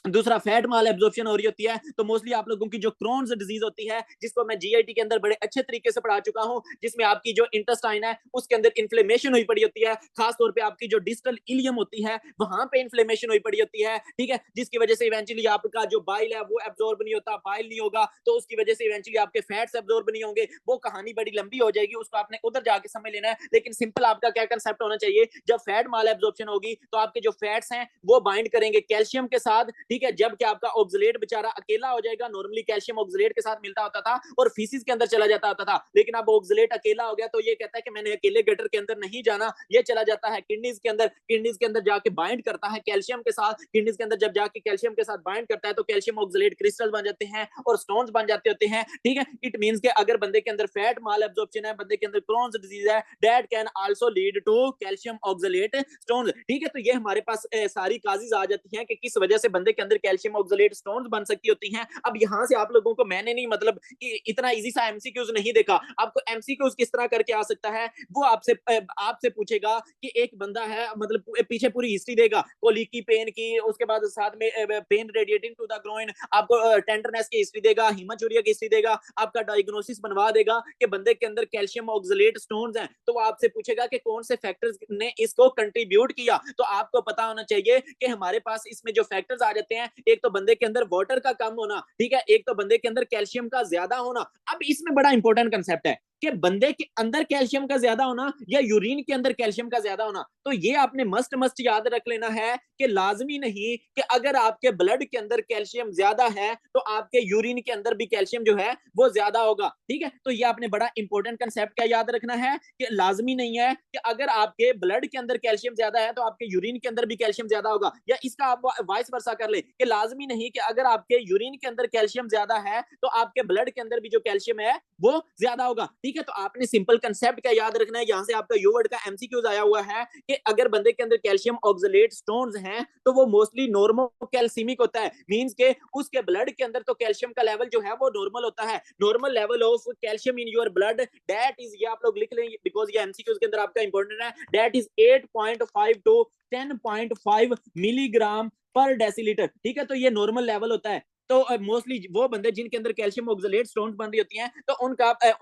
Speaker 1: दूसरा फैट माल एब्जॉर्प्शन हो रही होती है, तो मोस्टली आप लोगों की जो क्रोन्स डिजीज होती है, जिसको मैं जीआईटी के अंदर बड़े अच्छे तरीके से पढ़ा चुका हूं, जिसमें आपकी जो इंटेस्टाइन है उसके अंदर इन्फ्लेमेशन हुई पड़ी होती है, खासतौर पे आपकी जो डिस्टल इलियम होती है वहां पे इन्फ्लेमेशन हुई पड़ी होती है, ठीक है, जिसकी वजह से इवेंचुअली आपका जो बाइल है वो एब्जॉर्ब नहीं होता, बाइल नहीं होगा, तो उसकी वजह से इवेंचुअली आपके फैट्स एब्जॉर्ब नहीं होंगे। वो कहानी बड़ी लंबी हो जाएगी, उसको आपने उधर जाके समझ लेना है, लेकिन सिंपल आपका क्या कंसेप्ट होना चाहिए, जब फैट माल एब्जॉर्प्शन होगी तो आपके जो फैट्स हैं वो बाइंड करेंगे कैल्शियम के साथ, ठीक है, जबकि आपका ऑक्सलेट बेचारा अकेला हो जाएगा, नॉर्मली कैल्शियम ऑक्सलेट के साथ मिलता होता था और फीसिस के अंदर चला जाता होता था, लेकिन अब ऑक्सलेट अकेला हो गया तो ये कहता है कि मैंने अकेले गटर के अंदर नहीं जाना, ये चला जाता है किडनीज के अंदर, किडनीज के अंदर जाके बाइंड करता है कैल्शियम के साथ, किडनीज के अंदर जब जाके कैल्शियम के साथ बाइंड करता है तो कैल्शियम ऑक्सलेट क्रिस्टल बन जाते हैं और स्टोन्स बन जाते होते हैं, ठीक है। इट मींस कि अगर बंदे के अंदर फैट माल एब्जॉर्प्शन है, बंदे के अंदर क्रोन्स डिजीज है, that can also lead to calcium oxalate stones, ठीक है। तो ये हमारे पास सारी काजेज आ जाती हैं कि किस वजह से बंदे के अंदर कैल्शियम ऑक्सलेट स्टोन्स बन सकती होती हैं। अब यहाँ से आप लोगों को मैंने नहीं मतलब इतना इजी सा एमसीक्यूज नहीं देखा, आपको एमसीक्यूज किस तरह करके आ सकता है वो आपसे पूछेगा कि एक बंदा है मतलब पीछे पूरी हिस्ट्री देगा, कोलिक की पेन की, उसके बाद साथ में pain radiating to the groin, आपको टेंडरनेस की हिस्ट्री देगा, हीमाचूरिया की हिस्ट्री देगा, आपका डायग्नोसिस बनवा देगा कि बंदे के अंदर कैल्शियम ऑक्सलेट स्टोन्स हैं, तो वो आपसे पूछेगा कि कौन से फैक्टर्स ने इसको कंट्रीब्यूट किया। तो आपको पता होना चाहिए कि हमारे पास इसमें जो फैक्टर्स आ जाते हैं, एक तो बंदे के अंदर वाटर का कम होना, ठीक है, एक तो बंदे के अंदर कैल्शियम का ज्यादा होना। अब इसमें बड़ा इंपॉर्टेंट कंसेप्ट है कि बंदे के अंदर कैल्शियम का ज्यादा होना या यूरिन के अंदर कैल्शियम का ज्यादा होना, तो ये आपने मस्ट याद रख लेना है कि लाजमी नहीं कि अगर आपके ब्लड के अंदर कैल्शियम ज्यादा है तो आपके यूरिन के अंदर भी कैल्शियम जो है वो ज्यादा होगा, ठीक है। तो ये आपने बड़ा इंपॉर्टेंट कंसेप्ट क्या याद रखना है कि लाजमी नहीं है कि अगर आपके ब्लड के अंदर कैल्शियम ज्यादा है तो आपके यूरिन के अंदर भी कैल्शियम ज्यादा होगा, या इसका आप वाइस वर्सा कर ले कि लाजमी नहीं कि अगर आपके यूरिन के अंदर कैल्शियम ज्यादा है तो आपके ब्लड के अंदर भी जो कैल्शियम है वो ज्यादा होगा, ठीक है। तो आपने सिंपल कंसेप्ट क्या याद रखना है, यहाँ से आपका यू वर्ड का एमसीक्यूज आया हुआ है कि अगर बंदे के अंदर कैल्शियम ऑक्सलेट स्टोन्स हैं तो वो मोस्टली नॉर्मो कैल्सीमिक होता है, मींस के उसके ब्लड के अंदर तो कैल्शियम का लेवल जो है वो नॉर्मल होता है, normal level of calcium in your blood that is, ये आप लोग लिख लें बिकॉज ये एमसीक्यूज के अंदर आपका इंपॉर्टेंट है, दैट इज 8.5 टू 10.5 मिलीग्राम पर डेसीलीटर, ठीक है। तो ये नॉर्मल लेवल होता है। तो मोस्टली वो बंदे जिनके अंदर कैल्शियम ऑक्सलेट स्टोन्स बन रही होती हैं तो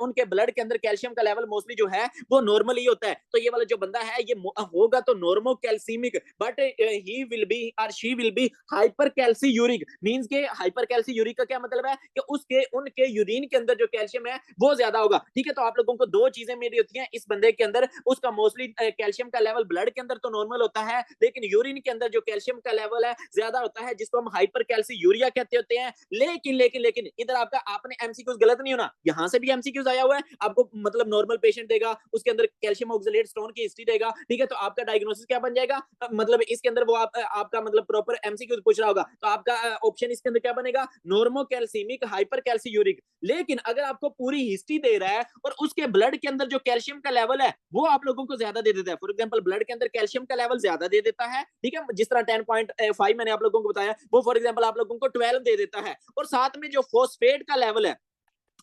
Speaker 1: उनके ब्लड के अंदर कैल्शियम का लेवल मोस्टली जो है वो नॉर्मल ही होता है। तो ये वाला जो बंदा है ये होगा तो normocalcemic, but he will be और she will be hypercalciuric, means के हाइपर कैल्सीयूरिक का क्या मतलब है कि उसके उनके यूरिन के अंदर जो कैल्शियम है वो ज्यादा होगा, ठीक है। तो आप लोगों को दो चीजें मेरी होती हैं, इस बंदे के अंदर उसका मोस्टली कैल्शियम का लेवल ब्लड के अंदर तो नॉर्मल होता है लेकिन यूरिन के अंदर जो कैल्शियम का लेवल है ज्यादा होता है जिसको हम हाइपर कैल्सीयूरिया कहते होते हैं। लेकिन इधर आपका आपने एमसीक्यूज गलत नहीं होना, यहां से भी एमसीक्यूज आया हुआ है, आपको मतलब नॉर्मल पेशेंट देगा, उसके अंदर कैल्शियम ऑक्सलेट स्टोन की हिस्ट्री देगा, ठीक है। तो आपका डायग्नोसिस क्या बन जाएगा, मतलब इसके अंदर वो आपका मतलब प्रॉपर एमसीक्यूज पूछ रहा होगा तो आपका ऑप्शन इसके अंदर क्या बनेगा, नॉर्मो कैल्सीमिक हाइपर कैल्सीयूरिक। लेकिन अगर आपको पूरी हिस्ट्री दे रहा है और उसके ब्लड के अंदर जो कैल्शियम का लेवल है वो आप लोगों को ज्यादा दे देता है, फॉर एग्जांपल ब्लड के अंदर कैल्शियम का लेवल ज्यादा दे देता है, ठीक है, जिस तरह 10.5 मैंने आप लोगों को बताया वो फॉर एग्जांपल आप लोगों को 12 दे देता है, और साथ में जो फॉस्फेट का लेवल है,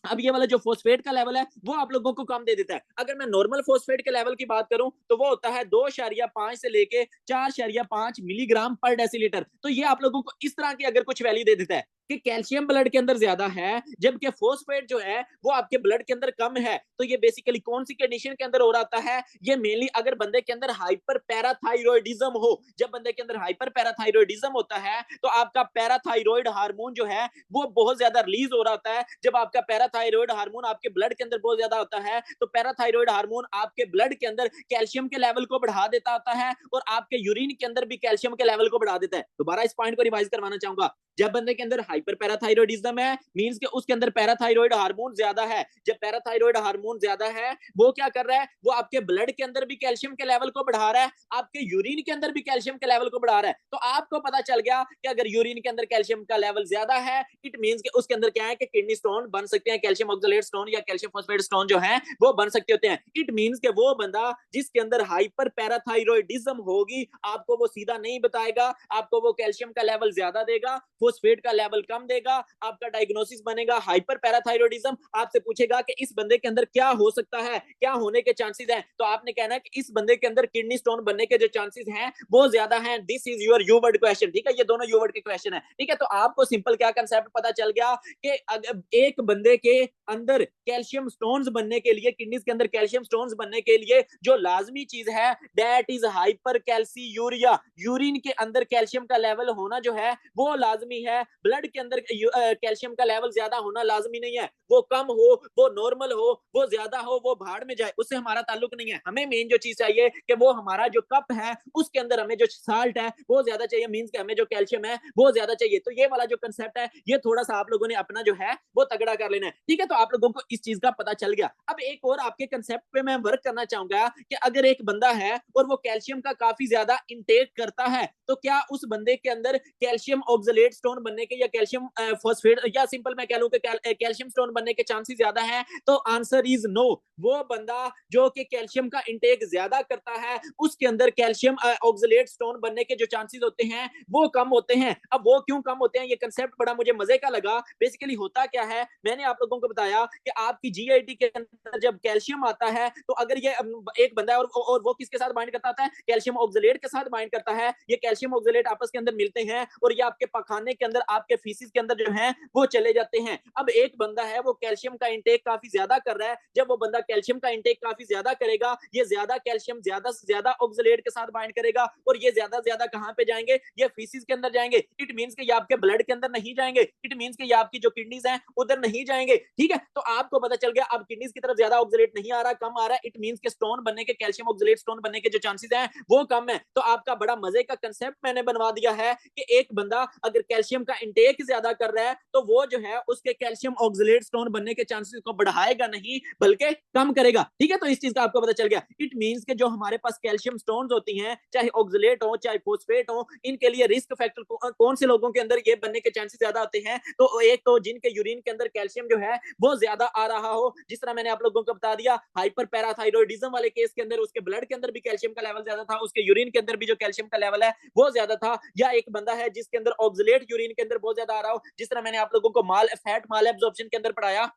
Speaker 1: अब ये वाला जो फोस्फेट का लेवल है वो आप लोगों को कम दे देता है। अगर मैं नॉर्मल फोस्फेट के लेवल की बात करूं तो वो होता है 2.5 से लेके 4.5 मिलीग्राम पर डेसीलीटर। तो ये आप लोगों को इस तरह की अगर कुछ वैल्यू दे देता है कि कैल्शियम ब्लड के अंदर ज्यादा है जबकि फोस्फेट जो है वो आपके ब्लड के अंदर कम है, तो ये बेसिकली कौन सी कंडीशन के अंदर हो रहा है, ये मेनली अगर बंदे के अंदर हाइपर पैराथाइरोइडिज्म हो, जब बंदे के अंदर हाइपर पैराथाइरोइडिज्म होता है तो आपका पैराथाइरोइड हार्मोन जो है वो बहुत ज्यादा रिलीज हो रहा है। जब आपका पैराथाइरोइड हार्मोन आपके ब्लड के अंदर बहुत ज्यादा होता है तो पैराथाइरोइड हार्मोन आपके ब्लड के अंदर कैल्शियम के लेवल को बढ़ा देता होता है और आपके यूरिन के अंदर भी कैल्शियम के लेवल को बढ़ा देता है। दोबारा इस पॉइंट को रिवाइज करवाना चाहूंगा, जब बंदे के अंदर हाइपर पैराथाइरोइडिज्म है मींस के उसके अंदर पैराथाइरोइड हार्मोन ज्यादा है, जब पैराथाइरोइड हार्मोन ज्यादा है वो क्या कर रहा है, वो आपके ब्लड के अंदर भी कैल्शियम के लेवल को बढ़ा रहा है, आपके यूरिन के अंदर भी कैल्शियम के लेवल को बढ़ा रहा है। तो आपको पता चल गया कि अगर यूरिन के अंदर कैल्शियम का लेवल ज्यादा है इट मींस कि उसके अंदर क्या है कि किडनी स्टोन बन सकते हैं, कैल्शियम ऑक्सलेट स्टोन या कैल्शियम फॉस्फेट स्टोन जो है वो बन सकते होते हैं। इट मींस कि वो बंदा जिसके अंदर हाइपर पैराथाइरोइडिज्म होगी आपको वो सीधा नहीं बताएगा, आपको वो कैल्शियम का लेवल ज्यादा देगा, फोस्फेट का लेवल कम देगा, आपका डायग्नोसिस बनेगा हाइपर पैराथाइरोइडिज्म। आपसे पूछेगा कि इस बंदे के अंदर क्या हो सकता है, क्या होने के चांसेस हैं, तो आपने कहना है कि इस बंदे के अंदर किडनी स्टोन बनने के जो चांसेस हैं वो ज्यादा हैं। This is your you word question, ठीक है, ये दोनों यू वर्ड के क्वेश्चन है, ठीक है। तो आपको सिंपल क्या कंसेप्ट पता चल गया कि अगर एक बंदे के अंदर कैल्शियम स्टोन्स बनने के लिए, किडनीज के अंदर कैल्शियम स्टोन्स बनने के लिए जो लाजमी चीज है दैट इज हाइपर कैल्सीयूरिया, यूरिन के अंदर कैल्शियम का लेवल होना जो है वो लाजमी लाजमी है, ब्लड के अंदर कैल्शियम का लेवल ज्यादा होना लाजमी नहीं है, वो कम हो, वो नॉर्मल हो, वो ज्यादा हो, वो भाड़ में जाए, उससे हमारा ताल्लुक नहीं है। हमें मेन जो चीज चाहिए कि वो हमारा जो कप है उसके अंदर हमें जो साल्ट है वो ज्यादा चाहिए, मींस कि हमें जो कैल्शियम है वो ज्यादा चाहिए। तो ये वाला जो कंसेप्ट है ये थोड़ा सा आप लोगों ने अपना जो है वो तगड़ा कर लेना है, ठीक है। तो आप लोगों को इस चीज का पता चल गया। अब एक और आपके कंसेप्ट पे मैं वर्क करना चाहूंगा कि अगर एक बंदा है और वो कैल्शियम का काफी ज्यादा इंटेक करता है तो क्या उस बंदे के अंदर कैल्शियम ऑक्सलेट स्टोन बनने के या कैल्शियम फॉस्फेट या सिंपल मैं कह लूं कि कैल्शियम स्टोन बनने के चांसेस ज्यादा है? तो आंसर इज नो। वो बंदा जो कि कैल्शियम का इंटेक ज्यादा करता है उसके अंदर कैल्शियम ऑक्सलेट स्टोन बनने के जो चांसेस होते हैं वो कम होते हैं। अब वो क्यों कम होते हैं, ये कंसेप्ट बड़ा मुझे मजे का लगा। बेसिकली होता क्या है, मैंने आप लोगों को बताया कि आपकी जीआईटी के अंदर जब कैल्शियम आता है तो अगर ये एक बंदा है और वो किसके साथ बाइंड करता है, कैल्शियम ऑक्सलेट के साथ बाइंड करता है। ये कैल्शियम ऑक्सलेट आपस के अंदर मिलते हैं और ये आपके पखाने के अंदर, आपके फीसिस के अंदर जो है वो चले जाते हैं। अब एक बंदा है वो कैल्शियम का इंटेक काफी ज्यादा कर रहा है, जब वो बंदा कैल्शियम का इंटेक काफी ज्यादा करेगा, ये ज्यादा कैल्शियम ज्यादा से ज्यादा ऑक्सलेट के साथ बाइंड करेगा और ये ज्यादा ज्यादा कहां पे जाएंगे, ये फीसिस के अंदर जाएंगे। इट मींस कि ये आपके ब्लड के अंदर नहीं जाएंगे, इट मींस कि ये आपकी जो किडनीज हैं उधर नहीं जाएंगे, ठीक है। तो आपको पता चल गया अब किडनीज की तरफ ज्यादा ऑक्सलेट नहीं आ रहा, कम आ रहा है, इट मींस के स्टोन बनने के, कैल्शियम ऑक्सलेट स्टोन बनने के जो चांसेस हैं वो कम है। तो आपका बड़ा मजे का कंसेप्ट मैंने बनवा दिया है कि एक बंदा अगर कैल्शियम का इंटेक ज्यादा कर रहा है तो वो जो है उसके कैल्शियम ऑक्सलेट स्टोन बनने के चांसेस को बढ़ाएगा नहीं बल्कि कम करेगा, ठीक है। तो इस चीज का आपको पता चल गया। इट मींस के जो हमारे पास कैल्शियम स्टोन्स होती हैं, चाहे ऑक्सलेट हो चाहे फोस्फेट हो, इनके लिए रिस्क फैक्टर कौन से लोगों के अंदर ये बनने के चांसेस ज्यादा होते हैं? तो एक तो जिनके यूरिन के अंदर कैल्शियम जो है वो ज्यादा आ रहा हो, जिस तरह मैंने आप लोगों को बता दिया हाइपर पैराथाइरोइडिज्म वाले केस के अंदर उसके ब्लड के अंदर भी कैल्शियम का लेवल ज्यादा था, उसके यूरिन के अंदर भी जो कैल्शियम का लेवल है वो ज्यादा था। या एक बंदा है जिसके अंदर ऑक्सलेट यूरिन के अंदर बहुत ज्यादा आ रहा हो, जिस तरह मैंने आप लोगों को फैट माल एब्जॉर्प्शन के अंदर पढ़ाया,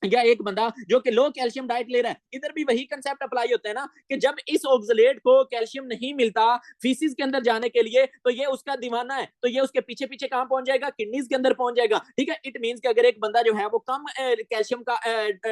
Speaker 1: या एक बंदा जो कि लो कैल्शियम डाइट ले रहा है, इधर भी वही कंसेप्ट अप्लाई होता है ना कि जब इस ऑक्सलेट को कैल्शियम नहीं मिलता फीसिस के अंदर जाने के लिए तो ये उसका दीवाना है, तो ये उसके पीछे पीछे कहां पहुंच जाएगा, किडनीज के अंदर पहुंच जाएगा, ठीक है। इट मींस कि अगर एक बंदा जो है वो कम कैल्शियम का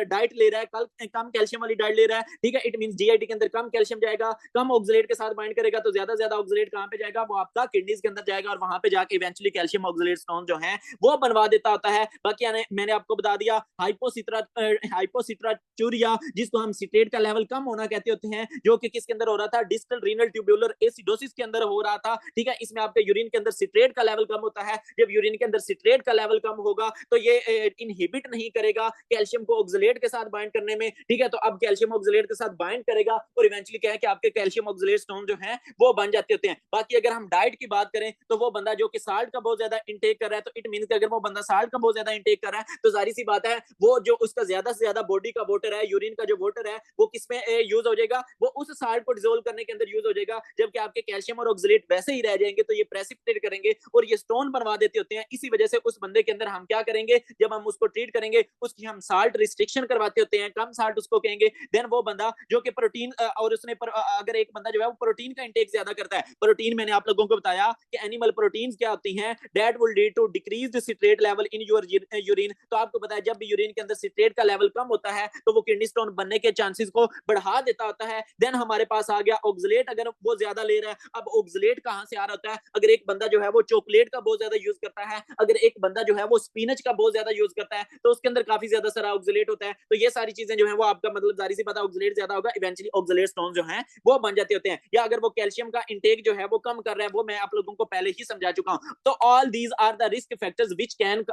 Speaker 1: डाइट ले रहा है, कम कैल्शियम वाली डाइट ले रहा है, ठीक है, इट मींस जीआईटी के अंदर कम कैल्शियम जाएगा, कम ऑक्सलेट के साथ बाइंड करेगा, तो ज्यादा ज्यादा ऑक्सलेट कहां पे जाएगा, वो आपका किडनीज के अंदर जाएगा और वहां पे जाके इवेंचुअली कैल्शियम ऑक्सलेट स्टोन जो है वो बनवा देता होता है। बाकी मैंने आपको बता दिया हाइपोसिट्राचूरिया, जिसको हम सिट्रेट का लेवल कम होना कहते होते हैं, जो कि किसके अंदर हो रहा था, डिस्टल रीनल ट्यूबुलर एसिडोसिस के अंदर हो रहा था, ठीक है। इसमें आपके यूरिन के अंदर सिट्रेट का लेवल कम होता है, जब यूरिन के अंदर सिट्रेट का लेवल कम होगा तो ये इनहिबिट नहीं करेगा कैल्शियम को ऑक्सलेट के साथ बाइंड करने में, ठीक है। तो अब कैल्शियम ऑक्सलेट के साथ बाइंड करेगा और इवेंचुअली क्या है कि आपके कैल्शियम ऑक्सलेट स्टोन जो है वो बन जाते होते हैं। बाकी अगर हम डाइट की बात करें तो वो बंदा जो कि साल्ट का बहुत ज्यादा इंटेक कर रहा है, तो इट मींस अगर वो बंदा साल्ट का बहुत ज्यादा इंटेक कर रहा है तो जारी सी बात है वो जो उसका ज्यादा से ज्यादा बॉडी का वाटर है, यूरिन का जो वाटर है वो किसमें यूज हो जाएगा, वो उस साल्ट को डिसोल्व करने के अंदर यूज हो जाएगा, जबकि आपके कैल्शियम और ऑक्सलेट वैसे ही रह जाएंगे तो ये प्रेसिपिटेट करेंगे और ये स्टोन बनवा देते होते हैं। इसी वजह से उस बंदे के अंदर हम क्या करेंगे, जब हम उसको ट्रीट करेंगे उसकी हम साल्ट रिस्ट्रिक्शन करवाते होते हैं, कम साल्ट उसको कहेंगे। देन वो बंदा जो कि प्रोटीन और उसने अगर एक बंदा जो है वो प्रोटीन का इंटेक ज्यादा करता है, प्रोटीन मैंने आप लोगों को बताया कि एनिमल प्रोटीन्स क्या होती हैं, that will lead to decreased citrate level in your urine. तो आपको पता है जब भी यूरिन के अंदर सिट्रेट का लेवल कम होता है तो वो किडनी स्टोन बनने के चांसेस को बढ़ा देता होता है। देन हमारे पास आ गया ऑक्सलेट, अगर वो ज्यादा ले रहा है, अब ऑक्सलेट कहां से आ रहा होता है, अगर एक बंदा जो है वो चॉकलेट का बहुत ज्यादा यूज करता है, अगर एक बंदा जो है वो स्पिनच का बहुत ज्यादा यूज करता है तो उसके अंदर काफी ज्यादा सारा ऑक्सलेट होता है। तो ये सारी चीजें जो है वो आपका मतलब जारी सी पता ऑक्सलेट ज्यादा होगा, इवेंचुअली ऑक्सलेट स्टोन जो है वो बन जाते होते हैं। या अगर वो कैल्शियम का इंटेक जो है वो कम कर रहा है, वो मैं आप लोगों को पहले ही समझा चुका हूं। तो all these are the risk factors which can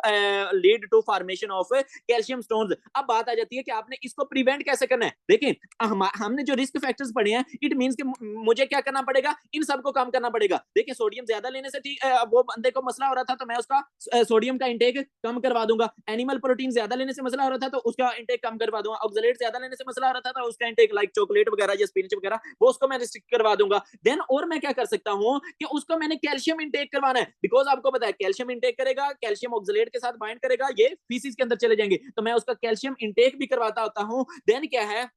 Speaker 1: lead to formation of calcium stones. अब बात आ जाती है कि आपने इसको प्रिवेंट कैसे करना है। देखिए हमने जो रिस्क फैक्टर्स पढ़े हैं, इट मींस कि मुझे क्या करना पड़ेगा, इन सबको कम करना पड़ेगा। देखिए सोडियम ज्यादा लेने से ठीक वो बंदे को मसला हो रहा था तो मैं उसका सोडियम का इंटेक कम करवा दूंगा, एनिमल प्रोटीन ज्यादा लेने से मसला हो रहा था तो उसका इंटेक कम करवा दूंगा, ऑक्सलेट ज्यादा लेने से मसला हो रहा था तो उसका इंटेक लाइक चॉकलेट वगैरह या स्पिनच वगैरह वो उसको मैं रिस्ट्रिक्ट करवा दूंगा। देन और मैं क्या कर सकता हूं कि उसको मैंने कैल्शियम इंटेक करवाना है, बिकॉज आपको पता है कैल्शियम इंटेक करेगा, कैल्शियम ऑक्सलेट के साथ बाइंड करेगा, ये फीसिस के अंदर चले जाएंगे, तो मैं उसका कैल्शियम इंटेक भी करवाता होता हूं। देन क्या है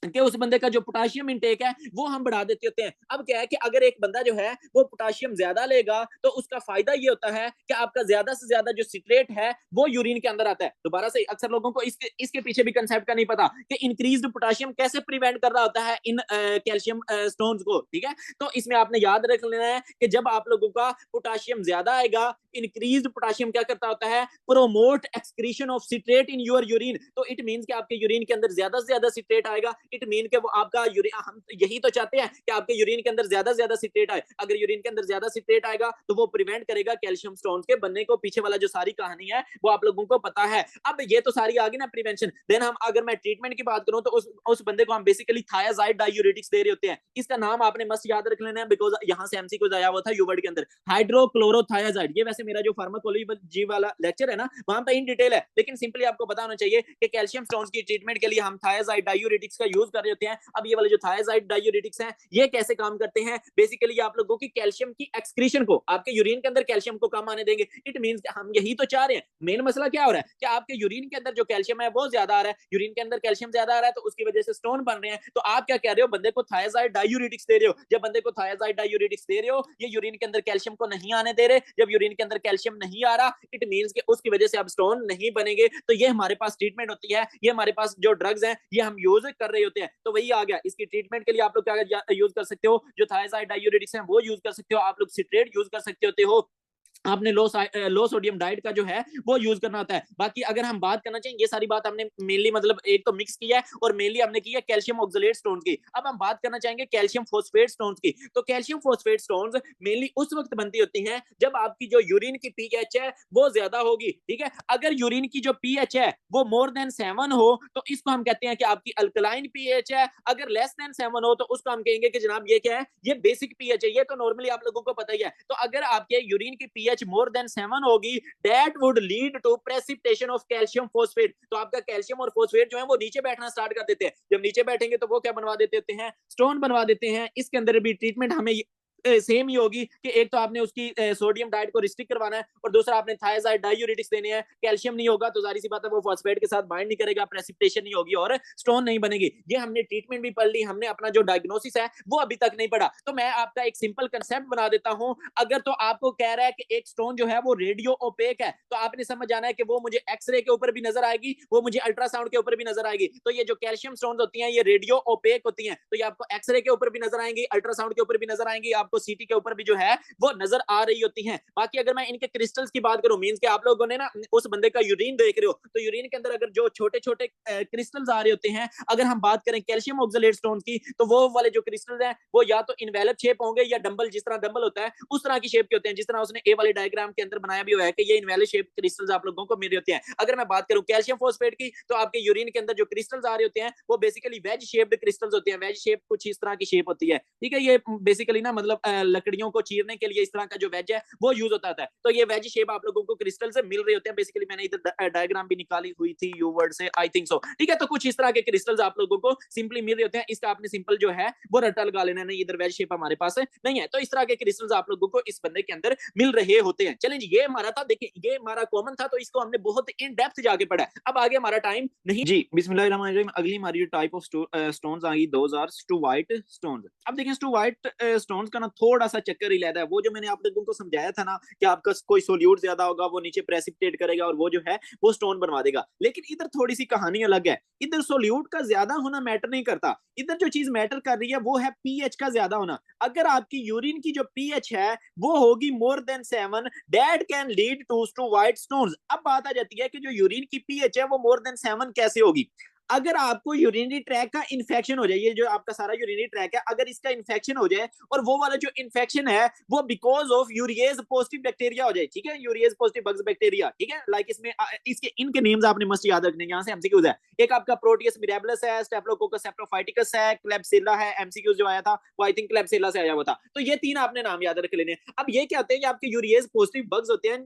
Speaker 1: कि उस बंदे का जो पोटाशियम इंटेक है वो हम बढ़ा देते होते हैं। अब क्या है कि अगर एक बंदा जो है वो पोटाशियम ज्यादा लेगा तो उसका फायदा ये होता है कि आपका ज्यादा से ज्यादा जो सिट्रेट है वो यूरिन के अंदर आता है। दोबारा से अक्सर लोगों को इसके पीछे भी कंसेप्ट का नहीं पता कि इंक्रीज्ड पोटाशियम कैसे प्रिवेंट कर रहा होता है इन कैल्शियम स्टोन्स को, ठीक है। तो इसमें आपने याद रख लेना है कि जब आप लोगों का पोटाशियम ज्यादा आएगा इंक्रीज्ड पोटेशियम क्या करता होता है, promote excretion of citrate in your urine. तो इट मींस कि आपके यूरिन के अंदर ज्यादा से ज्यादा सिट्रेट आएगा। इट मीन कि वो आपका यूरिन, हम यही तो चाहते हैं कि आपके यूरिन के अंदर ज्यादा से ज्यादा सिट्रेट आए। अगर यूरिन के अंदर ज्यादा सिट्रेट आएगा तो वो प्रिवेंट करेगा कैल्शियम स्टोन्स के बनने को। पीछे वाला जो सारी कहानी है वो आप लोगों को पता है। अब ये तो सारी आ गई ना प्रिवेंशन। देन हम अगर मैं ट्रीटमेंट की बात करूं तो उस बंदे को हम बेसिकली थायाजाइड डायूरेटिक्स दे रहे होते हैं। इसका नाम आपने मस्ट याद रख लेना है, बिकॉज यहां से एमसीक्यू आया हुआ था यूवर्ड के अंदर, हाइड्रोक्लोरोथायाजाइड। ये वैसे मेरा जो फार्माकोलॉजी वाला लेक्चर है ना, वहां पे इन डिटेल है, लेकिन सिंपली आपको पता होना चाहिए कि कैल्शियम स्टोन्स की ट्रीटमेंट के लिए हम थायाजाइड डायूरेटिक्स का यूज कर रहे होते हैं। अब ये वाले जो थायाजाइड डायूरेटिक्स हैं ये कैसे काम करते हैं, बेसिकली आप लोगों की कैल्शियम की एक्सक्रीशन को, आपके यूरिन के अंदर कैल्शियम को कम आने देंगे। इट मींस हम यही तो चाह रहे हैं। मेन मसला क्या हो रहा है कि आपके यूरिन के अंदर जो कैल्शियम है वो ज्यादा आ रहा है, यूरिन के अंदर कैल्शियम ज्यादा आ रहा है, तो उसकी वजह से स्टोन बन रहे हैं। तो आप क्या कह रहे हो, बंदे को थायाजाइड डायूरेटिक्स दे रहे हो। जब बंदे को थायाजाइड डायूरेटिक्स दे रहे हो, ये यूरिन के अंदर कैल्शियम को नहीं आने दे रहे। जब यूरिन के अंदर कैल्शियम नहीं आ रहा, इट मींस कि उसकी वजह से अब स्टोन नहीं बनेंगे। तो ये हमारे पास ट्रीटमेंट होती है, ये हमारे पास जो ड्रग्स हैं ये हम यूज कर रहे होते हैं। तो वही आ गया, इसकी ट्रीटमेंट के लिए आप लोग क्या यूज कर सकते हो, जो थायाजाइड डायूरेटिक्स हैं वो यूज कर सकते हो, आप लोग सिट्रेट यूज कर सकते होते हो, आपने लो सोडियम डाइट का जो है वो यूज करना होता है। बाकी अगर हम बात करना चाहिए, ये सारी बात हमने मेनली मतलब एक तो मिक्स किया है और मेनली हमने की है कैल्शियम ऑक्सलेट स्टोन्स की। अब हम बात करना चाहेंगे कैल्शियम फोस्फेट स्टोन्स की। तो कैल्शियम फोस्फेट स्टोन्स मेनली उस वक्त बनती होती हैं जब आपकी जो यूरिन की पीएच है वो ज्यादा होगी। ठीक है, अगर यूरिन की जो पीएच है वो मोर देन 7 हो तो इसको हम कहते हैं कि आपकी अल्कलाइन पीएच है। अगर लेस देन 7 हो तो उसको हम कहेंगे कि जनाब ये क्या है, ये बेसिक पीएच है। ये तो नॉर्मली आप लोगों को पता ही है। तो अगर आपके यूरिन की पीएच मोर देन 7 होगी, that would lead to precipitation of calcium phosphate. तो आपका कैल्शियम और फोस्फेट जो है वो नीचे बैठना स्टार्ट कर देते हैं। जब नीचे बैठेंगे तो वो क्या बनवा देते हैं, स्टोन बनवा देते हैं। इसके अंदर भी ट्रीटमेंट हमें सेम ही होगी कि एक तो आपने उसकी सोडियम डाइट को रिस्ट्रिक्ट करवाना है और दूसरा आपने थायाजाइड डायूरेटिक्स देने हैं। कैल्शियम नहीं होगा तो जाहिर सी बात है वो फॉस्फेट के साथ बाइंड नहीं करेगा, प्रेसिपिटेशन नहीं होगी और स्टोन नहीं बनेगी। ये हमने ट्रीटमेंट भी पढ़ ली, हमने अपना जो डायग्नोसिस है वो अभी तक नहीं पढ़ा। तो मैं आपका एक सिंपल कंसेप्ट बना देता हूं। अगर तो आपको कह रहा है कि एक स्टोन जो है वो रेडियो ओपेक है, तो आपने समझ जाना है कि वो मुझे एक्सरे के ऊपर भी नजर आएगी, वो मुझे अल्ट्रासाउंड के ऊपर भी नजर आएगी। तो ये जो कैल्शियम स्टोन्स होती हैं ये रेडियो ओपेक होती हैं, तो ये आपको एक्सरे के ऊपर भी नजर आएंगी, अल्ट्रासाउंड के ऊपर भी नजर आएंगी, आपको सीटी के ऊपर भी जो है वो नजर आ रही होती हैं। बाकी अगर मैं इनके क्रिस्टल्स की बात करूं, मींस कि आप लोगों ने ना उस बंदे का यूरिन देख रहे हो तो यूरिन के अंदर अगर जो छोटे छोटे क्रिस्टल्स आ रहे होते हैं, अगर हम बात करें कैल्शियम ऑक्सलेट स्टोन की, तो वो वाले जो क्रिस्टल्स हैं वो या तो इनवेलप शेप होंगे या डंबल, जिस तरह डंबल होता है उस तरह की शेप के होते हैं, जिस तरह उसने ए वाले डायग्राम के अंदर बनाया भी हुआ है कि ये इनवेलप शेप क्रिस्टल्स आप लोगों को मिल रहे होते हैं। अगर मैं बात करूं कैल्शियम फॉस्फेट की, तो आपके यूरिन के अंदर जो क्रिस्टल्स आ रहे होते हैं वो बेसिकली वेज शेप्ड क्रिस्टल्स होते हैं। वेज शेप कुछ इस तरह की शेप होती है। ठीक है, ये बेसिकली ना मतलब लकड़ियों को चीरने के लिए इस तरह का जो वेज है वो यूज होता है। तो ये वेज शेप आप लोगों को क्रिस्टल से मिल रहे होते हैं। बेसिकली मैंने इधर डायग्राम भी निकाली हुई थी यू वर्ड से, आई थिंक सो। ठीक है, तो कुछ इस तरह के क्रिस्टल्स आप लोगों को सिंपली मिल रहे होते हैं। इसका आपने सिंपल जो है वो रट्टा लगा लेना, नहीं इधर वेज शेप हमारे पास नहीं है। तो इस तरह के क्रिस्टल्स आप लोगों को इस बंदे के अंदर मिल रहे होते हैं। चलें जी, ये हमारा था। देखिए ये हमारा कॉमन था तो इसको हमने बहुत इन डेप्थ जाके पढ़ा। अब आगे हमारा टाइम नहीं जी। बिस्मिल्लाहिर्रहमानिर्रहीम। अगली हमारी टाइप ऑफ स्टोन्स आ गई, those are struvite stones. अब देखिए स्टू वाइट स्टोन्स का ना थोड़ा सा चक्कर ही लेता है। वो जो मैंने आप लोगों को समझाया था ना कि आपका कोई सोल्यूट ज्यादा होगा वो नीचे प्रेसिपिटेट करेगा और वो जो है वो स्टोन बनवा देगा, लेकिन इधर थोड़ी सी कहानी अलग है। इधर सोल्यूट का ज्यादा होना मैटर नहीं करता। इधर जो चीज मैटर कर रही है वो है पीएच का ज्यादा होना। अगर आपकी यूरिन की जो पीएच है वो होगी more than 7, that can lead to white stones. अब बात आ जाती है कि जो यूरिन की पीएच है वो मोर देन 7 कैसे होगी। अगर आपको यूरिनरी ट्रैक का इन्फेक्शन हो जाए, ये जो आपका सारा यूरिनरी ट्रैक है अगर इसका इन्फेक्शन हो जाए और वो वाला जो इन्फेक्शन है वो because of urease positive bacteria हो जाए, ठीक है, यूरिएज पॉजिटिव बग्स बैक्टीरिया, ठीक है, लाइक इसमें इसके इनके नेम्स आपने मस्ट याद रखने, यहां से एमसीक्यूज है। एक आपका प्रोटियस मिराबिलस है, स्टेफिलोकोकस सेप्टोफाइटिकस है, क्लेब्सिला है। एमसीक्यूज जो आया था वो आई थिंक क्लेब्सिला से आया हुआ था। तो ये तीन आपने नाम याद रख लेने। अब ये क्या होते हैं, आपके यूरिएज पॉजिटिव बग्स होते हैं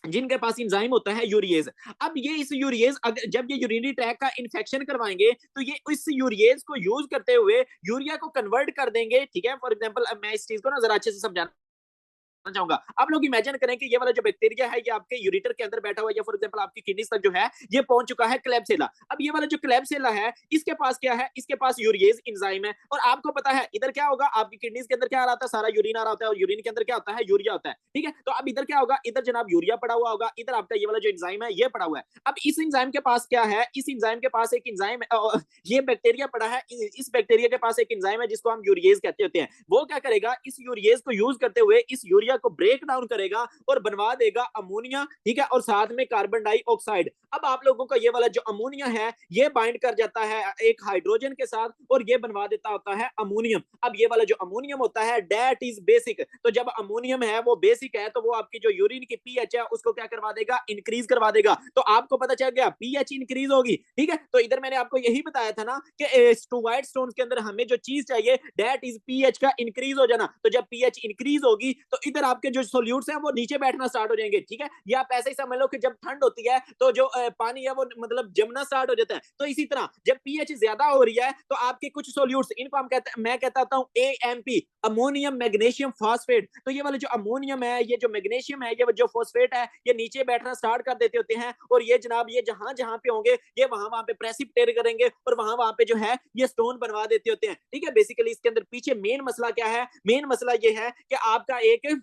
Speaker 1: जिनके पास इंजाइम होता है यूरिएज। अब ये इस यूरिएज अगर जब ये यूरिनरी ट्रैक का इन्फेक्शन करवाएंगे तो ये इस यूरिएज को यूज करते हुए यूरिया को कन्वर्ट कर देंगे। ठीक है, फॉर एग्जांपल मैं इस चीज को ना जरा अच्छे से समझाना चाहूंगा। आप लोग इमेजिन करें कि ये वाला जो बैक्टीरिया है ये आपके यूरिटर के अंदर बैठा हुआ है, या फॉर एग्जांपल आपकी किडनीज तक जो है ये पहुंच चुका है क्लेब्सिला। अब ये वाला जो क्लेब्सिला है इसके पास क्या है, इसके पास यूरिएज एंजाइम है। और आपको पता है इधर क्या होगा, आपकी किडनीज के अंदर क्या आ रहा था, सारा यूरिन आ रहा होता है और यूरिन के अंदर क्या होता है, यूरिया होता है। ठीक है, तो अब इधर क्या होगा, इधर जनाब यूरिया पड़ा हुआ होगा, इधर आपका ये वाला जो एंजाइम है ये पड़ा हुआ है। अब इस एंजाइम के पास क्या है, इस एंजाइम के पास एक एंजाइम ये बैक्टीरिया पड़ा है, इस बैक्टीरिया के पास एक एंजाइम है जिसको हम यूरिएज कहते होते हैं। वो क्या करेगा, इस यूरिएज को यूज करते हुए इस यूरिया को ब्रेक डाउन करेगा और बनवा देगा अमोनिया, ठीक है, और साथ में कार्बन डाइऑक्साइड। अब आप लोगों का ये वाला जो अमोनिया है ये बाइंड कर जाता है एक हाइड्रोजन के साथ और ये बनवा देता होता है अमोनियम। अब ये वाला जो अमोनियम होता है दैट इज बेसिक, तो जब अमोनियम है वो बेसिक है तो वो आपकी जो यूरिन की पीएच है उसको क्या करवा देगा, इंक्रीज करवा देगा। तो आपको पता चल गया पीएच इंक्रीज होगी, ठीक है। तो इधर मैंने आपको यही बताया था ना कि स्टूवाइट स्टोन्स के अंदर हमें जो चीज चाहिए दैट इज पीएच का इंक्रीज हो जाना। तो जब पीएच इंक्रीज होगी तो इधर आपके जो सॉल्यूट्स हैं वो नीचे बैठना स्टार्ट हो जाएंगे, ठीक है। या आप ऐसे ही समझ लो कि जब ठंड होती है तो जो पानी है वो मतलब जमना स्टार्ट हो जाता है। तो इसी तरह जब पीएच ज्यादा हो रही है तो आपके कुछ सॉल्यूट्स, इनको हम कहते हैं, मैं कहता हूं एएमपी, अमोनियम मैग्नीशियम फॉस्फेट। तो ये वाले जो अमोनियम है, ये जो मैग्नीशियम है, ये जो फॉस्फेट है, ये नीचे बैठना स्टार्ट कर देते होते हैं और ये जनाब ये जहां जहां पे होंगे ये वहां वहां पे प्रेसिपिटेट करेंगे और वहां वहां पे जो है ये स्टोन बनवा देते होते हैं, ठीक है। बेसिकली इसके अंदर पीछे मेन मसला क्या है, मेन मसला ये है कि आपका एक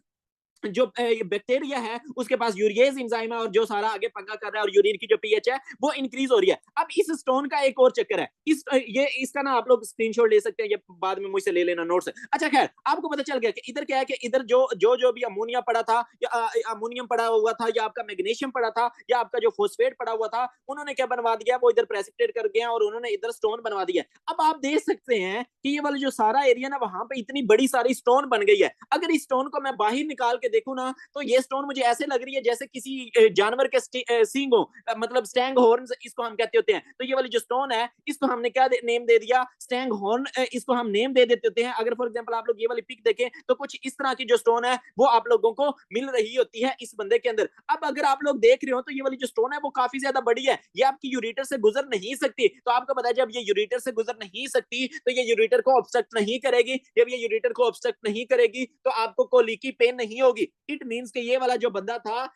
Speaker 1: जो बैक्टीरिया है उसके पास यूरिएज एंजाइम है और जो सारा आगे पंगा कर रहा है और यूरिन की जो पीएच है वो इंक्रीज हो रही है। अब इस स्टोन का एक और चक्कर है, ये इसका ना आप लोग स्क्रीनशॉट ले सकते हैं, ये बाद में मुझसे ले लेना नोट्स। अच्छा खैर, आपको पता चल गया कि इधर क्या है कि इधर जो भी अमोनिया पड़ा था या अमोनियम पड़ा हुआ था या आपका मैग्नीशियम पड़ा था या आपका जो फॉस्फेट पड़ा हुआ था, उन्होंने क्या बनवा दिया, वो इधर प्रेसिपिटेट कर गया और उन्होंने इधर स्टोन बनवा दिया। अब आप देख सकते हैं कि ये वाला जो सारा एरिया ना वहां पे इतनी बड़ी सारी स्टोन बन गई है। अगर इस स्टोन को मैं बाहर निकाल के देखूं ना तो ये स्टोन मुझे ऐसे लग रही है जैसे किसी जानवर के सींग हो, मतलब स्टैंग हॉर्न इसको हम कहते होते हैं। तो ये वाली जो स्टोन है इसको हमने क्या नेम दे दिया, स्टैंग हॉर्न, इसको हम नेम दे देते होते हैं। अगर फॉर एग्जांपल आप लोग ये वाली पिक देखें तो कुछ इस तरह की जो स्टोन है वो आप लोगों को मिल रही होती है इस बंदे के अंदर। अब अगर आप लोग देख रहे हो तो ये वाली जो स्टोन है वो काफी ज्यादा बड़ी है, ये आपकी यूरेटर से गुजर नहीं सकती। तो आपको पता है जब ये यूरेटर से गुजर नहीं सकती तो ये यूरेटर को ऑब्स्ट्रक्ट नहीं करेगी। जब ये यूरेटर को ऑब्स्ट्रक्ट नहीं करेगी तो आपको कोलिकी पेन नहीं होगी। इट मींस कि ये वाला जो बंदा था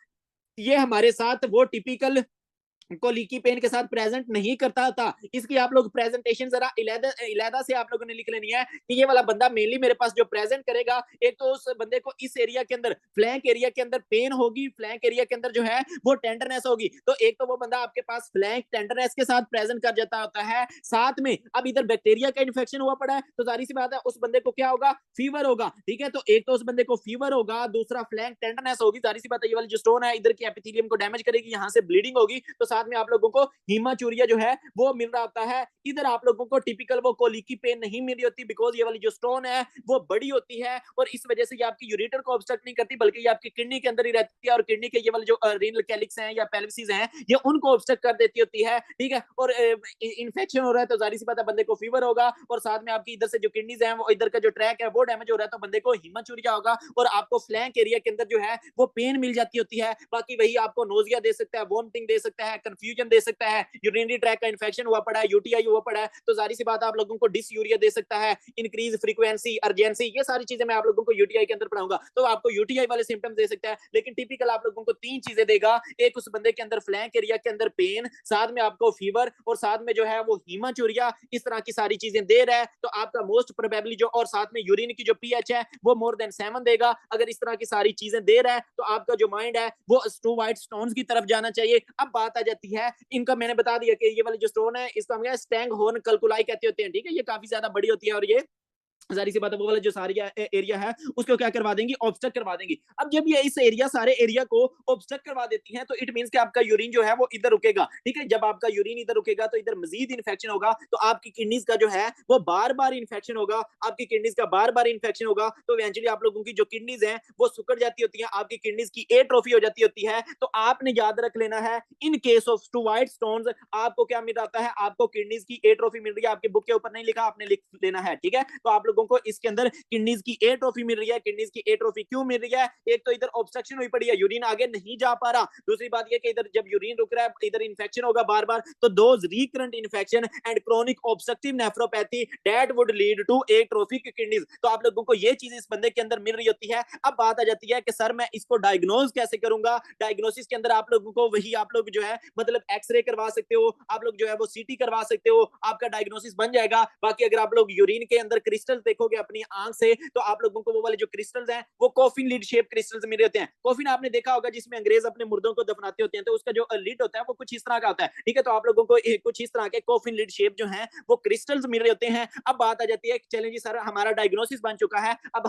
Speaker 1: ये हमारे साथ वो टिपिकल को लीकी पेन के साथ प्रेजेंट नहीं करता था। इसकी आप लोग प्रेजेंटेशन जरा इलादा से आप लोगों ने लिख लेनी है कि ये वाला बंदा मेनली मेरे पास जो प्रेजेंट करेगा, एक तो उस बंदे को इस एरिया के अंदर फ्लैंक एरिया के अंदर पेन होगी, फ्लैंक एरिया के अंदर जो है वो टेंडरनेस होगी। तो एक तो वो बंदा आपके पास फ्लैंक टेंडरनेस के साथ प्रेजेंट कर जाता होता है, साथ में अब इधर बैक्टीरिया का इन्फेक्शन हुआ पड़ा है तो जारी सी बात है उस बंदे को क्या होगा, फीवर होगा, ठीक है। तो एक तो उस बंदे को फीवर होगा, दूसरा फ्लैंक टेंडरनेस होगी, जारी सी बात है ये वाली जो स्टोन है इधर की एपिथेलियम को डैमेज करेगी, यहाँ से ब्लीडिंग होगी। तो साथ में आप लोगों को हीमाचूरिया जो है वो मिल रहा होता है। इधर आप लोगों को टिपिकल वो कोलिकी पेन नहीं मिल रही होती बिकॉज ये वाली जो स्टोन है वो बड़ी होती है और इस वजह से ये आपकी यूरेटर को ऑब्स्ट्रक्ट नहीं करती बल्कि ये आपकी किडनी के अंदर ही रहती है और किडनी के ये वाले जो रीनल कैलिक्स हैं या पेल्विसेस हैं ये उनको ऑब्स्ट्रक्ट कर देती होती है, ठीक है। और इन्फेक्शन हो रहा है तो जाहिर सी बात है बंदे को फीवर होगा और साथ में आपकी इधर से जो किडनीज है वो इधर का जो ट्रैक है वो डैमेज हो रहा है तो बंदे को हीमाचूरिया होगा और आपको फ्लैंक एरिया के अंदर जो है वो पेन मिल जाती होती है। बाकी वही आपको नोजिया दे सकता है, वॉमिटिंग दे सकता है, कंफ्यूजन दे सकता है, यूरिनरी ट्रैक का इन्फेक्शन हुआ पड़ा है, यूटीआई हुआ पड़ा है तो जाहिर सी बात है आप लोगों को डिसयूरिया दे सकता है, इंक्रीज फ्रीक्वेंसी, अर्जेंसी, ये सारी चीजें मैं आप लोगों को यूटीआई के अंदर पढ़ाऊंगा तो आपको यूटीआई वाले सिम्टम्स दे सकता है। लेकिन टिपिकल आप लोगों को तीन चीजें देगा, एक उस बंदे के अंदर फ्लैंक एरिया के अंदर पेन, साथ में आपको फीवर और साथ में जो है वो हीमाचूरिया, इस तरह की सारी चीजें दे रहा है तो आपका मोस्ट प्रोबेबली जो और साथ में यूरिन की जो पीएच है वो मोर देन 7 देगा। अगर इस तरह की सारी चीजें दे रहा है तो आपका जो माइंड है वो स्टूवाइट स्टोन्स की तरफ जाना चाहिए। अब बात आ जाती है, इनका मैंने बता दिया कि ये वाली जो स्टोन है इसको हम स्टैंग हॉर्न कल्कुलाई कहते होते हैं, ठीक है। ये काफी ज्यादा बड़ी होती है और ये जारी सी बात है वो वाला जो सारी एरिया है उसको क्या करवा देंगी, ऑब्स्ट्रक्ट करवा देंगी। अब जब ये इस एरिया सारे एरिया को ऑब्स्ट्रक्ट करवा देती हैं तो इट मींस कि आपका यूरिन जो है वो इधर रुकेगा, ठीक है। जब आपका यूरिन इधर रुकेगा तो इधर मजीद इन्फेक्शन होगा तो आपकी किडनीज का जो है वो बार बार इन्फेक्शन होगा, आपकी किडनीज का बार बार इन्फेक्शन होगा तो इवेंचुअली आप लोगों की जो किडनीज हैं वो सुकड़ जाती होती हैं, आपकी किडनीज की एट्रोफी हो जाती होती है। तो आपने याद रख लेना है इन केस ऑफ स्टूवाइट स्टोन्स आपको क्या मिल जाता है, आपको किडनीज की एट्रोफी मिल रही है, आपके बुक के ऊपर नहीं लिखा, आपने लिख लेना है, ठीक है। तो आप लोगों को इसके अंदर किडनीज की एट्रोफी मिल रही है। किडनीज की एट्रोफी क्यों मिल रही है, एक तो इधर ऑब्स्ट्रक्शन हुई पड़ी है, यूरिन आगे नहीं जा पा रहा, दूसरी बात यह कि इधर जब यूरिन रुक रहा है इधर इन्फेक्शन होगा बार बार तो those recurrent infection and chronic obstructive nephropathy that would lead to atrophic kidneys. तो आप लोगों को ये चीज इस बंदे के अंदर मिल रही होती है। अब बात आ जाती है कि सर मैं इसको डायग्नोज कैसे करूंगा, डायग्नोसिस के अंदर आप लोगों को वही आप लोग जो है मतलब एक्सरे करवा सकते हो, आप लोग जो है वो सीटी करवा सकते हो, आपका डायग्नोसिस बन जाएगा। बाकी अगर आप लोग यूरिन के अंदर क्रिस्टल क्रिस्टल्स देखोगे अपनी आंख से तो आप लोगों को वो वाले जो क्रिस्टल्स हैं वो कॉफिन लिड शेप क्रिस्टल्स मिल रहे होते हैं। कॉफिन आपने देखा होगा जिसमें अंग्रेज अपने मुर्दों को दफनाते होते हैं, तो उसका जो लिड होता है वो कुछ इस तरह का होता है, ठीक है। तो आप लोगों को कुछ इस तरह के कॉफिन लिड शेप जो है वो क्रिस्टल्स मिल रहे होते हैं। अब बात आ जाती है, चलें जी सर हमारा डायग्नोसिस बन चुका है, अब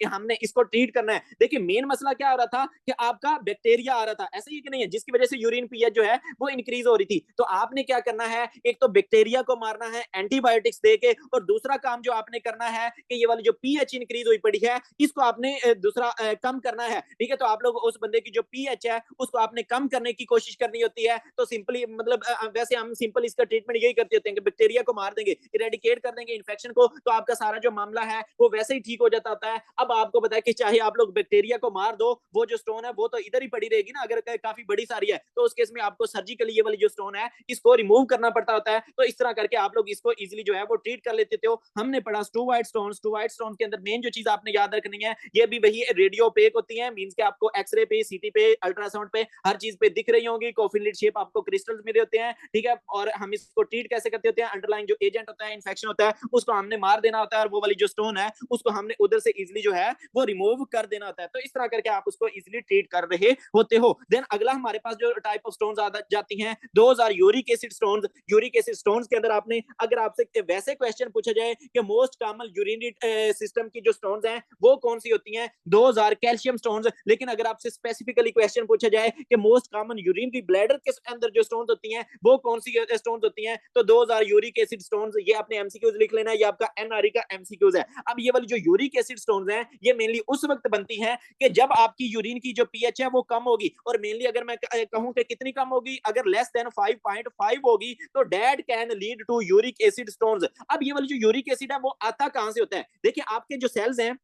Speaker 1: हमने इसको ट्रीट करना है। देखिए मेन मसला क्या हो रहा था कि आपका बैक्टीरिया आ रहा था, ऐसा ही कि नहीं है, जिसकी वजह से यूरिन पीएच जो है वो इंक्रीज हो रही थी। तो आपने क्या करना है, एक तो बैक्टीरिया को मारना है एंटीबायोटिक्स देके, और दूसरा काम जो आपने करना है कि ये वाली जो पीएच इंक्रीज हुई पड़ी है इसको आपने दूसरा कम करना है, ठीक है। तो आप लोग उस बंदे की जो पीएच है उसको आपने कम करने की कोशिश करनी होती है। तो सिंपली मतलब वैसे हम सिंपल इसका ट्रीटमेंट यही करते होते हैं कि बैक्टीरिया को मार देंगे, इरेडिकेट कर देंगे इन्फेक्शन को, तो आपका सारा जो मामला है वो वैसे ही ठीक हो जाता होता है। अब आपको बताया कि चाहे आप लोग बैक्टीरिया को मार दो, वो जो स्टोन है वो तो इधर ही पड़ी रहेगी ना, अगर काफी बड़ी सारी है तो उस केस में आपको सर्जिकली ये वाली जो स्टोन है इसको रिमूव करना पड़ता होता है। तो इस तरह करके आप लोग इसको इजीली जो है वो ट्रीट कर लेते थे। हमने पढ़ा टू वाइट स्टोन के अंदर मेन जो चीज आपने याद रखनी है ये भी वही रेडियो पेक होती है, मींस के आपको एक्सरे पे, सीटी पे, अल्ट्रासाउंड पे हर चीज पे दिख रही होंगी, कॉफिन लिड शेप आपको क्रिस्टल्स मिले होते हैं, ठीक है। और हम इसको ट्रीट कैसे करते होते हैं, अंडरलाइन जो एजेंट होता है, इन्फेक्शन होता है, उसको हमने मार देना होता है, और वो वाली जो स्टोन है उसको हमने उधर से इजीली जो है वो रिमूव कर देना होता है। तो इस तरह करके आप उसको इजीली ट्रीट कर रहे होते हो। देन अगला हमारे पास जो टाइप ऑफ स्टोन्स आ जाती हैं, those are uric acid stones. Uric acid stones के अंदर आपने अगर आपसे वैसे क्वेश्चन पूछा जाए कि मोस्ट कॉमन यूरिनरी सिस्टम की जो स्टोन्स हैं वो कौन सी होती हैं, दोज आर कैल्शियम स्टोन्स। लेकिन अगर आपसे स्पेसिफिकली क्वेश्चन पूछा जाए कि मोस्ट कॉमन यूरिनरी ब्लैडर के अंदर जो स्टोन्स होती हैं वो कौन सी स्टोन्स होती हैं, तो those are uric acid stones. ये आपने एमसीक्यूज लिख लेना है, ये आपका एनआरई का एमसीक्यूज है। अब ये वाली जो यूरिक एसिड स्टोन्स हैं ये मेनली उस वक्त बनती हैं कि जब आपकी यूरिन की जो पीएच है वो कम होगी, और मेनली अगर मैं कहूं कि कितनी कम होगी, अगर लेस देन 5.5 होगी तो that can lead to uric acid stones. अब ये वाली जो यूरिक एसिड है वो आता कहां से होता है, देखिए आपके जो सेल्स हैं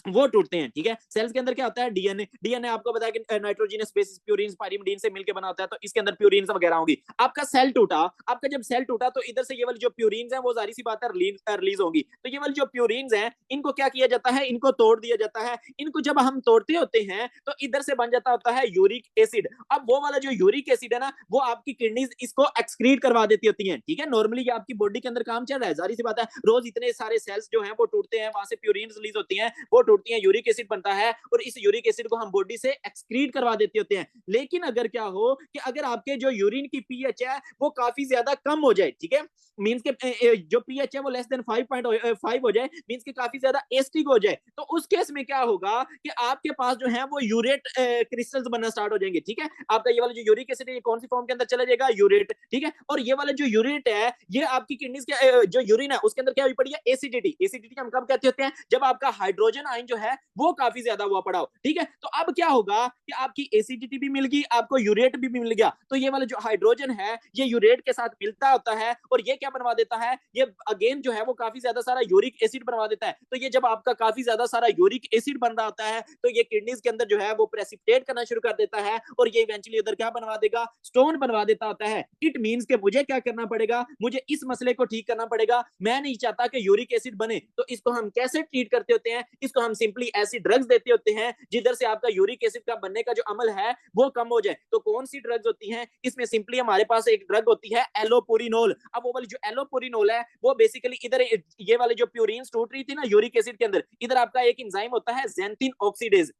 Speaker 1: वो टूटते हैं, ठीक है। सेल्स के अंदर क्या होता है, डीएनए। डीएनए आपको बताया कि नाइट्रोजनस बेसिस प्यूरिन्स पाइरिमिडीन से मिलकर बना होता है, तो इसके अंदर प्यूरिन्स वगैरह होंगी। आपका सेल टूटा, आपका जब सेल टूटा तो इधर से ये वाली जो प्यूरिन्स हैं वो जारी सी बात है रिलीज होंगी। तो ये वाली जो प्यूरिन्स हैं इनको क्या किया जाता है, इनको तोड़ दिया जाता है। इनको जब हम तोड़ते होते हैं तो इधर से बन जाता होता है यूरिक एसिड। अब वो वाला जो यूरिक एसिड है ना वो आपकी किडनीज इसको एक्सक्रीट करवा देती होती हैं, ठीक है। नॉर्मली ये आपकी बॉडी के अंदर काम चल रहा है, जारी सी बात है, रोज इतने सारे सेल्स जो हैं वो टूटते हैं, वहां से प्यूरिन्स रिलीज होती हैं, वो टूटती हैं, यूरिक एसिड बनता है, और इस यूरिक एसिड को हम बॉडी से एक्सक्रीट करवा देते होते हैं। लेकिन अगर क्या हो कि अगर आपके जो यूरिन की पीएच है वो काफी ज्यादा कम हो जाए, ठीक है, मींस के जो पीएच है वो लेस देन 5.5 हो जाए, मींस के काफी ज्यादा एसिडिक हो जाए, तो उस केस में क्या होगा कि आपके पास जो है वो यूरेट क्रिस्टल्स बनना स्टार्ट हो जाएंगे, ठीक है। आपका ये वाला जो यूरिक एसिड है ये कौन सी फॉर्म के अंदर चला जाएगा, यूरेट, ठीक है। और ये वाला जो यूरेट है ये आपकी किडनीज के जो यूरिन है उसके अंदर क्या हुई पड़ी है, एसिडिटी। एसिडिटी हम कब कहते होते हैं, जब आपका हाइड्रोजन आयन जो है वो काफी ज्यादा हुआ पड़ा हो, ठीक है। तो अब क्या होगा कि आपकी एसिडिटी भी मिल गई, आपको यूरेट भी मिल गया, तो ये वाला जो हाइड्रोजन है ये यूरेट के साथ मिलता होता है, और ये क्या बनवा देता है, ये अगेन जो है वो काफी ज्यादा सारा यूरिक एसिड बनवा देता है। तो ये जब आपका काफी ज्यादा सारा यूरिक एसिड बन रहा होता है तो ये किडनीज के अंदर जो है वो प्रेसिपिटेट करना शुरू कर देता है, और ये इवेंचुअली उधर क्या बनवा देगा, स्टोन बनवा देता होता है। इट मींस के मुझे क्या करना पड़ेगा, मुझे इस मसले को ठीक करना पड़ेगा। मैं नहीं चाहता कि यूरिक एसिड बने, तो इसको हम कैसे ट्रीट करते होते हैं, इसको हम सिंपली ऐसी ड्रग्स देते होते हैं जिधर से आपका यूरिक एसिड का बनने का जो अमल है वो कम हो जाए। तो कौन सी ड्रग्स होती हैं, इसमें सिंपली हमारे पास एक ड्रग होती है एलोपुरिनोल। अब वो वाली जो एलोपुरिनोल है वो बेसिकली इधर ये वाले जो प्यूरिन्स टूट रही थी ना यूरिक एसिड के अंदर, इधर आपका एक एंजाइम होता है ज़ैंथिन ऑक्सीडेज।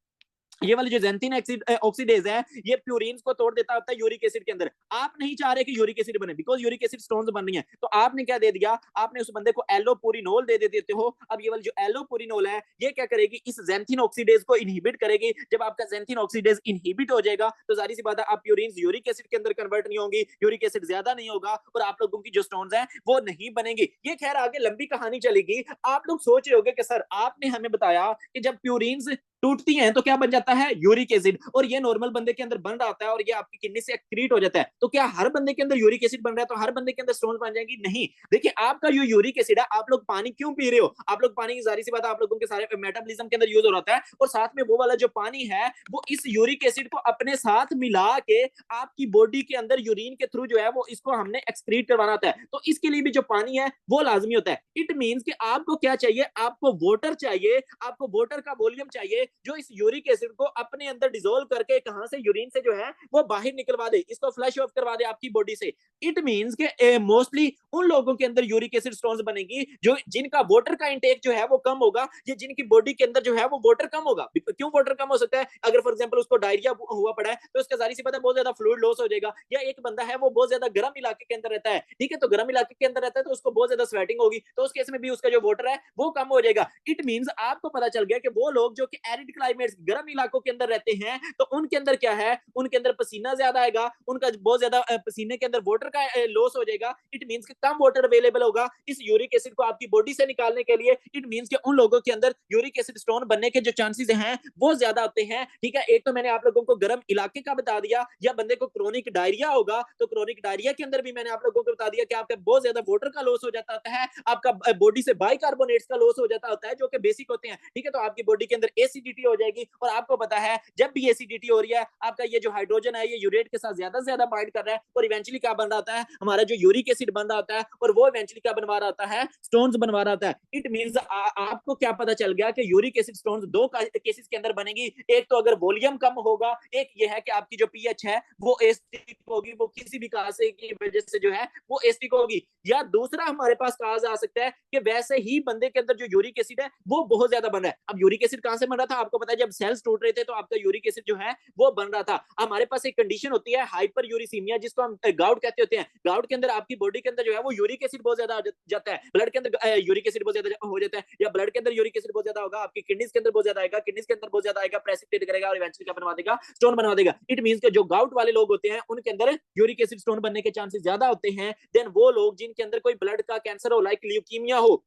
Speaker 1: ये वाली जो ज़ैंथिन ऑक्सीडेज है ये प्यूरिन्स को तोड़ देता होता है यूरिक एसिड के अंदर। आप नहीं चाह रहे कि यूरिक एसिड बने, बिकॉज यूरिक एसिड स्टोन्स बन रही हैं, तो आपने क्या दे दिया, आपने उस बंदे को एलोपुरिनोल दे देते हो। अब ये वाली जो एलोपुरिनोल है ये क्या करेगी, इस ज़ैंथिन ऑक्सीडेज को इनहिबिट करेगी। जब आपका ज़ैंथिन ऑक्सीडेज इनहिबिट हो जाएगा तो जारी सी बात है आप प्यूरिन्स यूरिक एसिड के अंदर कन्वर्ट नहीं होंगी, यूरिक एसिड ज्यादा नहीं होगा, और आप लोगों की जो स्टोन्स हैं वो नहीं बनेंगी। ये खैर आगे लंबी कहानी चलेगी। आप लोग सोच रहे होंगे कि सर आपने हमें बताया कि जब प्यूरिन्स टूटती हैं तो क्या बन जाता है, यूरिक एसिड, और ये नॉर्मल बंदे के अंदर बन रहा होता है और ये आपकी किडनी से एक्सक्रीट हो जाता है। तो क्या हर बंदे के अंदर यूरिक एसिड बन रहा है तो हर बंदे के अंदर स्टोन्स बन जाएंगी, नहीं। देखिए आपका जो यूरिक एसिड है, आप लोग पानी क्यों पी रहे हो, आप लोग पानी की जारी सी बात है आप लोगों के सारे मेटाबॉलिज्म के अंदर यूज हो रहा है, और साथ में वो वाला जो पानी है वो इस यूरिक एसिड को अपने साथ मिला के आपकी बॉडी के अंदर यूरिन के थ्रू जो है वो इसको हमने एक्सक्रीट करवाना होता है। तो इसके लिए भी जो पानी है वो लाजमी होता है। इट मींस कि आपको क्या चाहिए, आपको वाटर चाहिए, आपको वाटर का वॉल्यूम चाहिए जो इस यूरिक एसिड को अपने अंदर डिसोल्व करके कहां से, यूरिन से जो है वो बाहर निकलवा दे, इसको फ्लश ऑफ करवा दे आपकी बॉडी से। इट मींस के मोस्टली उन लोगों के अंदर यूरिक एसिड स्टोन्स बनेगी जो जिनका वाटर का इंटेक जो है वो कम होगा, या जिनकी बॉडी के अंदर जो है वो वाटर कम होगा। क्यों वाटर कम हो सकता है? अगर फॉर एग्जांपल उसको डायरिया हुआ पड़ा है तो उसका जारी सी बात है बहुत ज्यादा फ्लूइड लॉस हो जाएगा। या एक बंदा है वो बहुत ज्यादा गर्म इलाके के अंदर रहता है, ठीक है, तो गर्म इलाके के अंदर रहता है तो उसको बहुत ज्यादा स्वेटिंग होगी, तो उस केस में भी उसका जो वाटर है वो कम हो जाएगा। इट मींस आपको पता चल गया कि वो लोग जो कि एरिड क्लाइमेट्स, गर्म इलाकों के अंदर रहते हैं, तो उनके अंदर क्या है, उनके अंदर पसीना ज्यादा आएगा, उनका बहुत ज्यादा पसीने के अंदर वाटर का लॉस हो जाएगा। इट मींस कि कम वाटर अवेलेबल होगा इस यूरिक एसिड को आपकी बॉडी से निकालने के लिए। इट मींस कि उन लोगों के अंदर यूरिक एसिड स्टोन बनने के जो चांसेस हैं वो ज्यादा होते हैं, ठीक है। एक तो मैंने आप लोगों को गर्म इलाके का बता दिया, या बंदे को क्रोनिक डायरिया होगा तो क्रोनिक डायरिया के अंदर भी मैंने आप लोगों को बता दिया कि आपका बहुत ज्यादा वाटर का लॉस हो जाता है, आपका बॉडी से बाइकार्बोनेट्स का लॉस हो जाता होता है जो कि बेसिक होते हैं, ठीक है। तो आपकी बॉडी के अंदर एसिडिटी हो जाएगी, और आपको पता है जब भी एसिडिटी हो रही है आपका ये जो हाइड्रोजन है ये यूरेट के साथ ज्यादा से ज्यादा बाइंड कर रहा है, और इवेंचुअली क्या बन रहा होता है, हमारा जो यूरिक एसिड बन रहा होता है, और वो इवेंचुअली क्या बनवा रहा होता है, स्टोन्स बनवा रहा होता है। इट मींस आपको क्या पता चल गया कि यूरिक एसिड स्टोन्स दो केसेस के अंदर बनेगी। एक तो अगर वॉल्यूम कम होगा, एक ये है कि आपकी जो पीएच है वो एसिडिक होगी, वो किसी भी काज की वजह से जो है वो एसिडिक होगी। या दूसरा हमारे पास कहा जा सकता है कि वैसे ही बंदे के अंदर जो यूरिक एसिड है वो बहुत ज्यादा बन रहा है। अब यूरिक एसिड कहां से बन रहा था आपको पता है, जब सेल्स टूट रहे थे तो आपका यूरिक एसिड जो है वो बन रहा था। हमारे पास एक कंडीशन होती है हाइपर यूरिसीमिया, जिसको हम गाउट कहते होते हैं। गाउट के अंदर आपकी बॉडी के अंदर जो है वो यूरिक एसिड बहुत ज्यादा जाता है, ब्लड के अंदर यूरिक एसिड बहुत ज्यादा हो जाता है, या ब्लड के अंदर यूरिक एसिड बहुत ज्यादा होगा, आपकी किडनीज के अंदर बहुत ज्यादा आएगा, किडनीज के अंदर बहुत ज्यादा आएगा, प्रेसिपिटेट करेगा और इवेंचुअली क्या बनवा देगा, स्टोन बनवा देगा। इट मींस कि जो गाउट वाले लोग होते हैं उनके अंदर यूरिक एसिड स्टोन बनने के चांसेस ज्यादा होते हैं देन वो लोग जिनके अंदर कोई ब्लड का कैंसर हो, लाइक ल्यूकीमिया हो।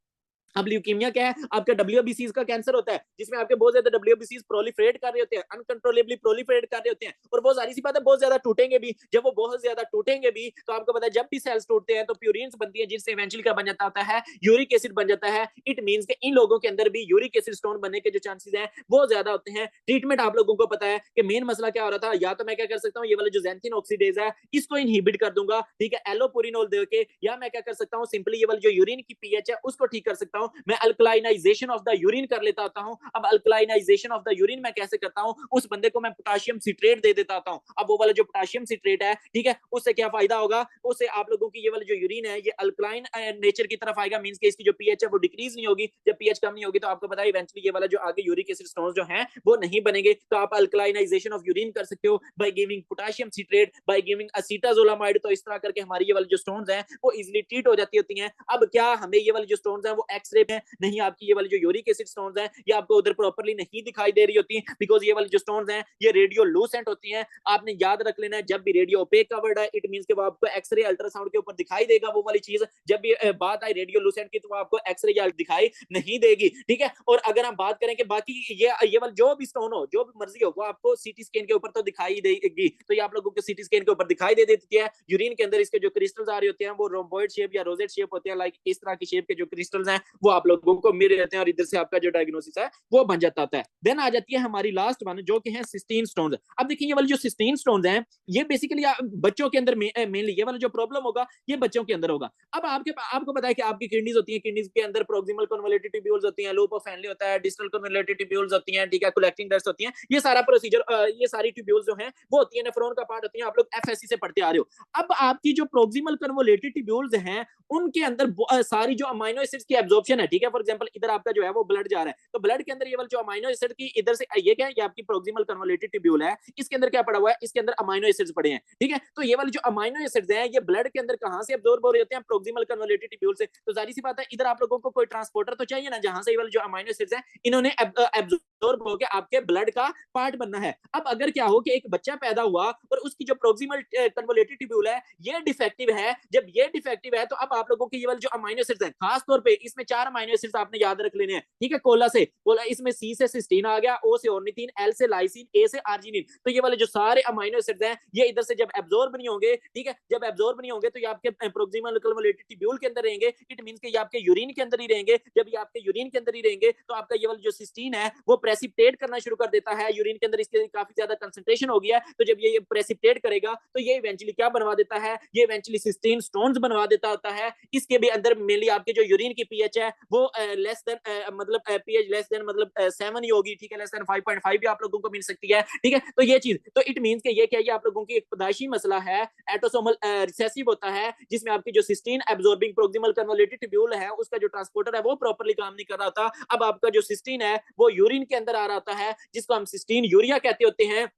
Speaker 1: अब ल्यूकीमिया क्या है, आपका डब्ल्यूबीसीज का कैंसर होता है, जिसमें आपके बहुत ज्यादा डब्ल्यूबीसीज प्रोलिफरेट कर रहे होते हैं, अनकंट्रोलेबली प्रोलिफरेट कर रहे होते हैं, और वो सारी सी बात है बहुत ज्यादा टूटेंगे भी। जब वो बहुत ज्यादा टूटेंगे भी तो आपको पता है जब भी सेल्स टूटते हैं तो प्यूरिन्स बनती है, जिससे इवेंचुअली क्या बन जाता होता है, यूरिक एसिड बन जाता है। इट मींस कि इन लोगों के अंदर भी यूरिक एसिड स्टोन बनने के जो चांसेस हैं वो ज्यादा होते हैं। ट्रीटमेंट आप लोगों को पता है कि मेन मसला क्या हो रहा था, या तो मैं क्या कर सकता हूँ, ये वाला जो ज़ैंथिन ऑक्सीडेज है इसको इनहिबिट कर दूंगा, ठीक है, एलोपुरिनोल देके, या मैं क्या कर सकता हूँ, सिंपली ये वाली जो यूरिन की पीएच है उसको ठीक कर सकता हूँ, मैं अल्कलाइनाइजेशन ऑफ द यूरिन कर लेता हूं। अब अल्कलाइनाइजेशन ऑफ द यूरिन मैं कैसे करता हूं, उस बंदे को मैं पोटाशियम सिट्रेट दे देता हूं। अब वो वाला जो पोटाशियम सिट्रेट है, ठीक है, उससे क्या फायदा होगा, उससे आप लोगों की ये वाली जो यूरिन है ये अल्कलाइन नेचर की तरफ आएगा, मींस के इसकी जो पीएच है वो डिक्रीज नहीं होगी। जब पीएच कम नहीं होगी तो आपको पता है इवेंचुअली ये वाला जो आगे यूरिक एसिड स्टोन्स जो हैं वो नहीं बनेंगे। तो आप अल्कलाइनाइजेशन ऑफ यूरिन कर सकते हो by giving potassium citrate, by giving acetazolamide. तो इस तरह करके हमारी ये वाली जो स्टोन्स हैं वो इजीली ट्रीट हो जाती होती हैं। अब क्या हमें ये वाली जो स्टोन्स हैं वो एक्सरे में नहीं, आपकी ये वाली जो यूरिक एसिड स्टोन्स हैं ये आपको उधर प्रॉपर्ली नहीं दिखाई दे रही होती हैं, बिकॉज ये वाली जो स्टोन्स हैं ये रेडियो लूसेंट होती हैं। आपने याद रख लेना है जब भी रेडियो ओपेक का वर्ड है इट मींस कि वो आपको एक्सरे अल्ट्रासाउंड के ऊपर दिखाई देगा वो वाली चीज। जब भी बात आई रेडियो लूसेंट की तो वो आपको एक्सरे या दिखाई नहीं देगी, ठीक है। और अगर हम बात करें कि बाकी ये वाला जो भी स्टोन हो, जो भी मर्जी हो, वो आपको सीटी स्कैन के ऊपर तो दिखाई देगी। तो ये आप लोगों को सीटी स्कैन के ऊपर दिखाई दे देती है। यूरिन के अंदर इसके जो क्रिस्टल्स आ रहे होते हैं वो रोम्बॉइड शेप या रोजेट शेप होते हैं, लाइक इस तरह की शेप के जो क्रिस्टल्स हैं वो आप लोगों को मिल रहते हैं, और इधर से आपका जो डायग्नोसिस है वो बन जाता है। देन आ जाती है हमारी लास्ट वन जो कि है सिस्टीन स्टोन्स। अब देखिए ये वाले जो सिस्टीन स्टोन्स हैं ये बेसिकली बच्चों के अंदर मेनली ये वाला जो प्रॉब्लम होगा ये बच्चों के अंदर होगा। अब आपको पता है कि आपकी किडनीज होती है, किडनीज के अंदर प्रोक्सिमल कन्वोल्यूटेड ट्यूब्यूल्स होती हैं, लूप ऑफ फैनले होता है, डिस्टल कन्वोल्यूटेड ट्यूब्यूल्स होती हैं, ठीक है, कलेक्टिंग डक्ट्स होती हैं। ये सारा प्रोसीजर ये सारी ट्यूब्यूल्स जो हैं वो होती है नेफ्रॉन का पार्ट होती है, आप लोग एफएससी से पढ़ते आ रहे हो। अब आपकी जो प्रोक्सिमल कन्वोल्यूटेड ट्यूब्यूल्स हैं उनके अंदर सारी जो अमाइनो एसिड्स की एब्जॉर्प्शन है, ठीक है, फॉर एग्जांपल इधर आपका जो है वो ब्लड जा रहा है तो ब्लड के अंदर ये वाला जो अमाइनो एसिड की इधर से ये क्या है, ये आपकी प्रोक्सिमल कन्वोल्यूटेड ट्यूब्यूल है, इसके अंदर क्या पड़ा हुआ है, इसके अंदर अमाइनो एसिड्स पड़े हैं, ठीक है। तो ये वाले जो अमाइनो एसिड्स हैं ये ब्लड के अंदर कहां से एब्जॉर्ब हो रहे होते हैं, प्रोक्सिमल कन्वोल्यूटेड ट्यूब्यूल से। तो जाहिर सी बात है इधर आप लोगों को कोई ट्रांसपोर्टर तो चाहिए ना, जहां से ये वाले जो अमाइनो एसिड्स हैं इन्होंने एब्जॉर्ब होकर आपके ब्लड का पार्ट बनना है। अब अगर क्या हो कि एक बच्चा पैदा हुआ और उसकी जो प्रोक्सिमल कन्वोल्यूटेड ट्यूब्यूल है ये डिफेक्टिव है, जब ये डिफेक्टिव है तो अब आप लोगों के ये वाले जो अमाइनो एसिड्स हैं, खास तौर पे इसमें 4 अमाइनो एसिड्स आपने याद रख लेने हैं, ठीक है। कोला से कोला, इसमें सी से सिस्टीन आ गया, ओ से ऑर्निथिन, एल से लाइसिन, ए से आर्जिनिन। तो ये वाले जो सारे अमाइनो एसिड्स हैं ये इधर से जब एब्जॉर्ब नहीं होंगे, ठीक है, जब एब्जॉर्ब नहीं होंगे तो ये आपके प्रोक्सिमल कन्वोल्यूटेड ट्यूब्यूल के अंदर रहेंगे। इट मींस कि ये आपके यूरिन के अंदर ही रहेंगे। जब ये आपके यूरिन के अंदर ही रहेंगे तो आपका ये वाला जो सिस्टीन है वो प्रेसिपिटेट करना शुरू कर देता है यूरिन के अंदर, इसके काफी ज्यादा कंसंट्रेशन हो गया है, तो जब ये प्रेसिपिटेट करेगा तो ये इवेंचुअली क्या बनवा देता है, ये इवेंचुअली सिस्टीन स्टोन्स बनवा देता होता है। इसके भी अंदर मेनली आपके जो यूरिन की पीएच है वो लेस देन मतलब पीएच लेस देन मतलब 7 ही होगी, ठीक है, लेस देन 5.5 भी आप लोगों को मिल सकती है, ठीक है। तो ये चीज, तो इट मींस कि ये क्या, ये आप लोगों की एक पैदाइशी मसला है, एटोसोमल रिसेसिव होता है, जिसमें आपकी जो cystine absorbing proximal convoluted tubule है उसका जो ट्रांसपोर्टर है वो प्रॉपर्ली काम नहीं कर रहा था। अब आपका जो सिस्टीन है वो यूरिन के अंदर आ रहा होता है, जिसको हम सिस्टीन यूरिया कहते होते हैं।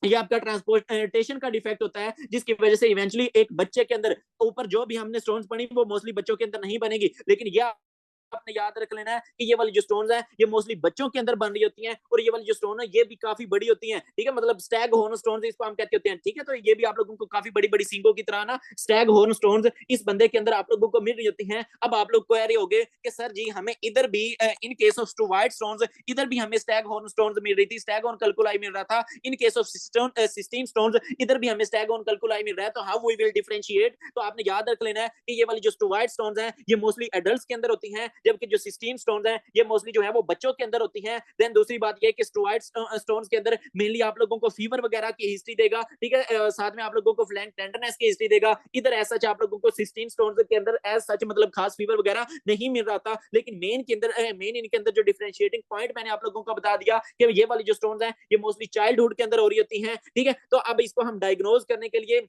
Speaker 1: ये आपका ट्रांसपोर्टेशन का डिफेक्ट होता है, जिसकी वजह से इवेंचुअली एक बच्चे के अंदर ऊपर जो भी हमने स्टोन्स पढ़ी वो मोस्टली बच्चों के अंदर नहीं बनेगी, लेकिन ये आपने याद रख लेना है कि ये वाली जो स्टोन्स हैं ये मोस्टली बच्चों के अंदर बन रही होती हैं, और ये वाली जो स्टोन है ये भी काफी बड़ी होती हैं, ठीक है, मतलब स्टैग हॉर्न स्टोन्स इसको हम कहते होते हैं, ठीक है। तो ये भी आप लोगों को काफी बड़ी बड़ी सींगों की तरह ना स्टैग हॉर्न स्टोन्स इस बंदे के अंदर आप लोगों को मिल रही होती हैं। अब आप लोग कह रहे होंगे कि सर जी हमें इधर भी इन केस ऑफ स्टुवार्ट स्टोन्स इधर भी हमें स्टैग हॉर्न स्टोन्स मिल रही थी, स्टैग हॉर्न कल्कुलाई मिल रहा था, in case of cystine stones इधर भी हमें स्टैग हॉर्न कल्कुलाई मिल रहा है, तो हाउ वी विल डिफरेंशिएट। तो आपने याद रख लेना है कि ये वाली जो स्टुवार्ट स्टोन्स हैं ये मोस्टली एडल्ट्स के अंदर होती हैं, जबकि जो सिस्टीन स्टोन्स हैं ये मोस्टली जो है वो बच्चों के अंदर होती हैं। देन दूसरी बात ये कि स्टुवार्ट स्टोन्स के अंदर मेनली आप लोगों को फीवर वगैरह की हिस्ट्री देगा, ठीक है, साथ में आप लोगों को फ्लैंक टेंडरनेस की हिस्ट्री देगा। इधर ऐसा आप लोगों को सिस्टीन स्टोन्स के अंदर एज सच मतलब खास फीवर वगैरह नहीं मिल रहा था, लेकिन मेन इनके अंदर जो डिफरेंशिएटिंग पॉइंट मैंने आप लोगों को बता दिया कि ये वाली जो स्टोन्स हैं ये मोस्टली चाइल्डहुड के अंदर हो रही होती हैं, ठीक है। तो अब इसको हम डायग्नोज करने के लिए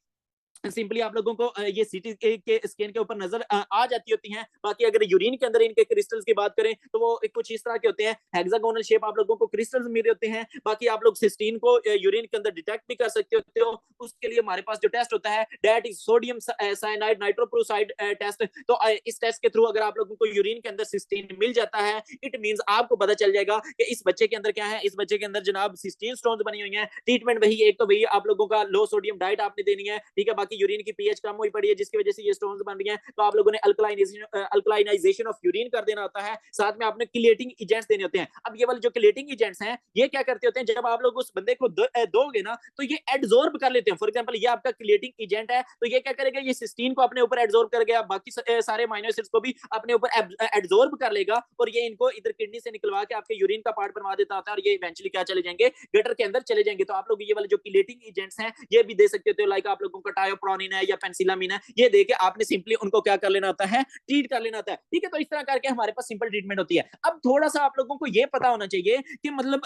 Speaker 1: सिंपली आप लोगों को ये सीटी के स्कैन के ऊपर नजर आ जाती होती हैं। बाकी अगर यूरिन के अंदर इनके क्रिस्टल्स की बात करें तो वो कुछ इस तरह के होते हैं, हेक्सागोनल शेप आप लोगों को क्रिस्टल्स मिल रहे होते हैं। बाकी आप लोग सिस्टीन को यूरिन के अंदर डिटेक्ट भी कर सकते होते हो, उसके लिए हमारे पास जो टेस्ट होता है that is sodium cyanide nitroprusside test. तो इस टेस्ट के थ्रू अगर आप लोगों को यूरिन के अंदर सिस्टीन मिल जाता है, इट मींस आपको पता चल जाएगा कि इस बच्चे के अंदर क्या है, इस बच्चे के अंदर जनाब सिस्टीन स्टोन्स बनी हुई हैं। ट्रीटमेंट वही, एक तो वही आप लोगों का लो सोडियम डाइट आपने देनी है, ठीक है, बाकी यूरिन की पीएच कम हुई पड़ी है जिसकी वजह से ये स्टोन्स बन रही हैं, तो आप लोगों ने अल्कलाइनाइजेशन ऑफ यूरिन कर देना होता है, साथ में आपने किलेटिंग एजेंट्स देने होते हैं। अब ये वाले जो किलेटिंग एजेंट्स हैं ये क्या करते होते हैं, जब आप लोग उस बंदे को दोगे ना तो ये एडजॉर्ब कर लेते हैं। फॉर एग्जांपल ये आपका किलेटिंग एजेंट है, तो ये क्या करेगा, ये सिस्टीन को अपने ऊपर एडजॉर्ब कर गया, बाकी सारे अमीनो एसिड्स को भी अपने ऊपर एडजॉर्ब कर लेगा, और ये इनको इधर किडनी से निकलवा के आपके यूरिन का पार्ट बनवा देता होता है, और ये इवेंचुअली क्या चले जाएंगे, गटर के अंदर चले जाएंगे। तो आप लोग ये वाले जो किलेटिंग एजेंट्स हैं ये भी दे सकते हो, लाइक आप लोगों का टायोप्रोनिन है या पेनिसिलामिन है, ये देके आपने सिंपली उनको क्या कर लेना होता है, ट्रीट कर लेना होता है, ठीक है। तो इस तरह करके हमारे पास सिंपल ट्रीटमेंट होती है। अब थोड़ा सा आप लोगों को ये पता होना चाहिए कि मतलब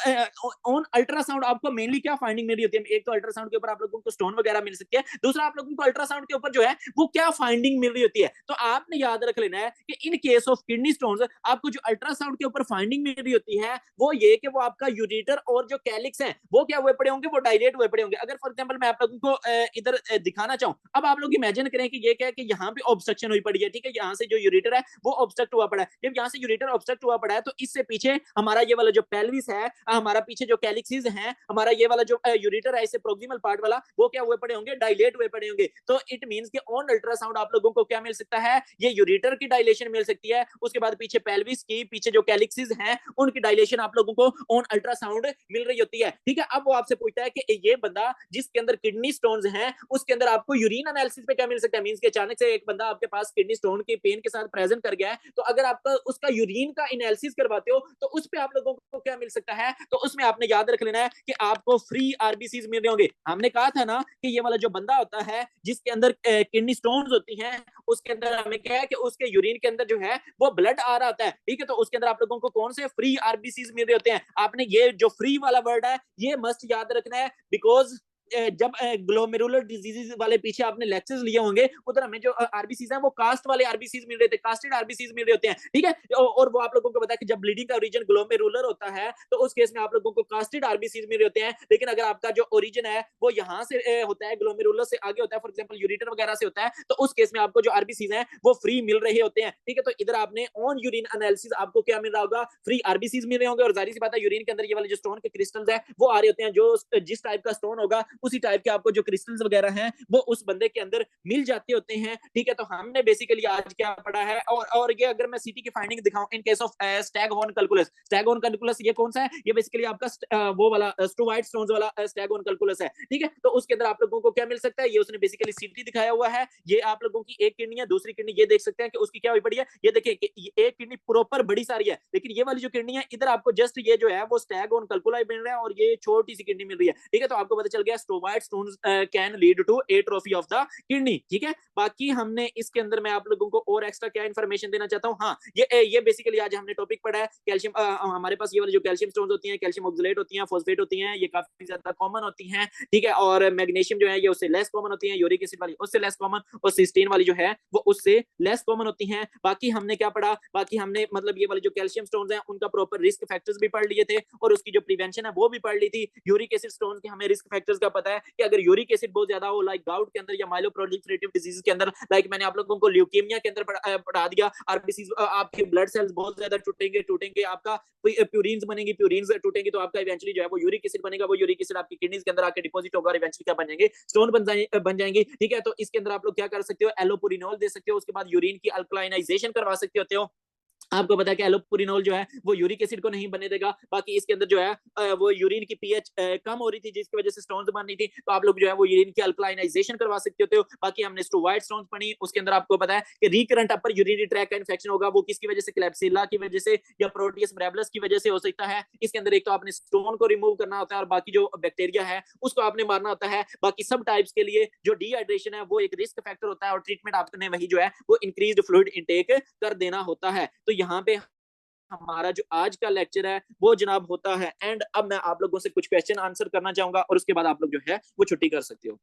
Speaker 1: ऑन अल्ट्रासाउंड आपको मेनली क्या फाइंडिंग मिली होती है। एक तो अल्ट्रासाउंड के ऊपर आप लोगों को स्टोन वगैरह मिल सकती है, दूसरा आप लोगों को अल्ट्रासाउंड के ऊपर जो है वो क्या फाइंडिंग मिल रही होती है। तो आपने याद रख लेना है कि इन केस ऑफ किडनी स्टोन्स आपको जो अल्ट्रासाउंड के ऊपर फाइंडिंग मिल रही होती है वो ये कि वो आपका यूरेटर और जो कैलिक्स है वो क्या हुए पड़े होंगे, वो डायलेट हुए पड़े होंगे। अगर फॉर एग्जांपल मैं आप लोगों को इधर दिखाना चाहूं, अब आप लोग इमेजिन करें कि ये क्या है कि यहाँ पे ऑब्स्ट्रक्शन हुई पड़ी है, ठीक है, यहाँ से जो यूरेटर है वो ऑब्स्ट्रक्ट हुआ पड़ा है। जब यहाँ से यूरेटर ऑब्स्ट्रक्ट हुआ पड़ा है तो इससे पीछे हमारा ये वाला जो पेल्विस है, हमारा पीछे जो कैलिक्सिस है, हमारा ये वाला जो यूरेटर है इससे प्रोक्सिमल पार्ट वाला, वो क्या हुए पड़े होंगे, डायलेट हुए पड़े होंगे। तो इट मींस कि ऑन अल्ट्रासाउंड आप लोगों को क्या मिल सकता है, ये यूरेटर की डायलेशन मिल सकती है, उसके बाद पीछे पेल्विस की, पीछे जो कैलिक्सिस हैं उनकी डायलेशन आप लोगों को ऑन अल्ट्रासाउंड मिल रही होती है, ठीक है। अब वो आपसे पूछता है कि ये बंदा जिसके अंदर किडनी स्टोन्स हैं उसके अंदर आपको यूरिन एनालिसिस पे क्या मिल सकता है। मींस के अचानक से एक बंदा आपके पास किडनी स्टोन के पेन के साथ प्रेजेंट कर गया है, तो अगर आपका उसका यूरिन का एनालिसिस करवाते हो तो उस पे आप लोगों को क्या मिल सकता है, तो उसमें आपने याद रख लेना है कि आपको फ्री आरबीसीज मिल रहे होंगे। हमने कहा था ना कि ये वाला जो बंदा होता है जिसके अंदर किडनी स्टोन्स होती हैं उसके अंदर हमें क्या है कि उसके यूरिन के अंदर जो है वो ब्लड आ रहा होता है, ठीक है। तो उसके अंदर आप लोगों को कौन से फ्री आरबीसीज मिल रहे होते हैं। आपने ये जो फ्री वाला वर्ड है ये मस्ट याद रखना है, बिकॉज जब ग्लोमेरुलर डिजीजेस वाले पीछे आपने लेक्चर्स लिए होंगे उधर हमें जो आरबीसीज हैं वो कास्ट वाले आरबीसीज मिल रहे थे, कास्टेड आरबीसीज मिल रहे होते हैं, ठीक है। और वो आप लोगों को पता है कि जब ब्लीडिंग का रीजन ग्लोमेरुलर होता है तो उस केस में आप लोगों को कास्टेड आरबीसीज मिल रहे होते हैं। लेकिन अगर आपका जो ओरिजिन है वो यहाँ से होता है, ग्लोमेरुलर से आगे होता है, फॉर एग्जांपल यूरेटर वगैरह से होता है, तो उस केस में आपको जो आरबीसीज हैं वो फ्री मिल रहे होते हैं, ठीक है। तो इधर आपने ऑन यूरिन एनालिसिस आपको क्या मिल रहा होगा, फ्री आरबीसीज मिल रहे होंगे। और जाहिर सी बात है यूरिन के अंदर ये वाले जो स्टोन के क्रिस्टल्स है वो आ रहे होते हैं, जो जिस टाइप का स्टोन होगा उसी टाइप के आपको जो क्रिस्टल्स वगैरह हैं वो उस बंदे के अंदर मिल जाते होते हैं। ठीक है, तो हमने बेसिकली आज क्या पढ़ा है, और ये अगर मैं सीटी की फाइंडिंग दिखाऊं in case of staghorn calculus, staghorn calculus ये कौन सा है, ये बेसिकली आपका वो वाला स्टोवाइट स्टोन्स वाला स्टैगहोर्न कैलकुलस है। ठीक है, तो उसके अंदर आप लोगों को क्या मिल सकता है, ये उसने बेसिकली सीटी दिखाया हुआ है, ये आप लोगों की एक किडनी है, दूसरी किडनी ये देख सकते हैं कि उसकी क्या हुई पड़ी है, ये देखिए कि एक किडनी प्रॉपर बड़ी सारी है, लेकिन ये वाली जो किडनी है इधर आपको जस्ट ये जो है वो स्टैगहोर्न कैलकुलाई मिल रहा है और ये छोटी सी किडनी मिल रही है। ठीक है, तो आपको पता चल गया struvite stones can lead to atrophy of the kidney. ठीक है, बाकी हमने इसके अंदर मैं आप लोगों को और एक्स्ट्रा क्या इन्फॉर्मेशन देना चाहता हूँ, हाँ ये बेसिकली आज हमने टॉपिक पढ़ा है कैल्शियम, हमारे पास ये वाली जो कैल्शियम स्टोन्स होती हैं, कैल्शियम ऑक्सलेट होती हैं, फॉस्फेट होती हैं, ये काफी ज्यादा कॉमन होती हैं। ठीक है, और मैग्नीशियम जो है ये उससे लेस कॉमन होती है, यूरिक एसिड वाली उससे लेस कॉमन, और सिस्टीन वाली जो है वो उससे लेस कॉमन होती हैं। बाकी हमने क्या पढ़ा, बाकी हमने मतलब ये वाले जो कैल्शियम स्टोन्स हैं उनका प्रॉपर रिस्क फैक्टर्स भी पढ़ लिए थे और उसकी जो प्रिवेंशन है वो भी पढ़ ली थी। यूरिक एसिड स्टोन्स के हमें रिस्क फैक्टर्स का पता है कि अगर यूरिक एसिड बहुत ज्यादा हो लाइक गाउट के अंदर या माइलोप्रोलिफरेटिव डिजीज के अंदर, लाइक मैंने आप लोगों को ल्यूकेमिया के अंदर पढ़ा दिया, आरबीसी आपके ब्लड सेल्स बहुत ज्यादा टूटेंगे, आपका प्यूरिन्स बनेंगी, प्यूरिन्स टूटेंगी तो आपका इवेंचुअली जो है वो यूरिक एसिड बनेगा, वो यूरिक एसिड आपकी किडनीज के अंदर आके डिपॉजिट होगा और इवेंचुअली क्या बन जाएंगे, स्टोन बन जाएंगे। ठीक है, तो इसके अंदर आप लोग क्या कर सकते हो, एलोपुरिनोल दे सकते हो, उसके बाद यूरिन की अल्कलाइनाइजेशन करवा सकते हो। आपको पता है कि एलोपुरिनोल जो है वो यूरिक एसिड को नहीं बनने देगा। बाकी इसके अंदर जो है वो यूरिन की पीएच कम हो रही थी जिसकी वजह से स्टोन्स बन रही थी, तो आप लोग जो है वो यूरिन की अल्कलाइनाइजेशन करवा सकते हो। बाकी हमने स्टोवाइट स्टोन्स पढ़ी, उसके अंदर आपको पता है कि रिकरेंट अपर यूरिनरी ट्रैक का इंफेक्शन होगा, वो किसकी वजह से, क्लेब्सिला की वजह से या प्रोटियस मिराबिलस की वजह से हो सकता है। इसके अंदर एक तो आपने स्टोन को रिमूव करना होता है और बाकी जो बैक्टीरिया है उसको आपने मारना होता है। बाकी सब टाइप्स के लिए जो डिहाइड्रेशन है वो एक रिस्क फैक्टर होता है और ट्रीटमेंट आपने वही जो है वो इंक्रीज्ड फ्लूइड इनटेक कर देना होता है। तो यहाँ पे हमारा जो आज का लेक्चर है वो जनाब होता है एंड। अब मैं आप लोगों से कुछ क्वेश्चन आंसर करना चाहूंगा और उसके बाद आप लोग जो है वो छुट्टी कर सकते हो।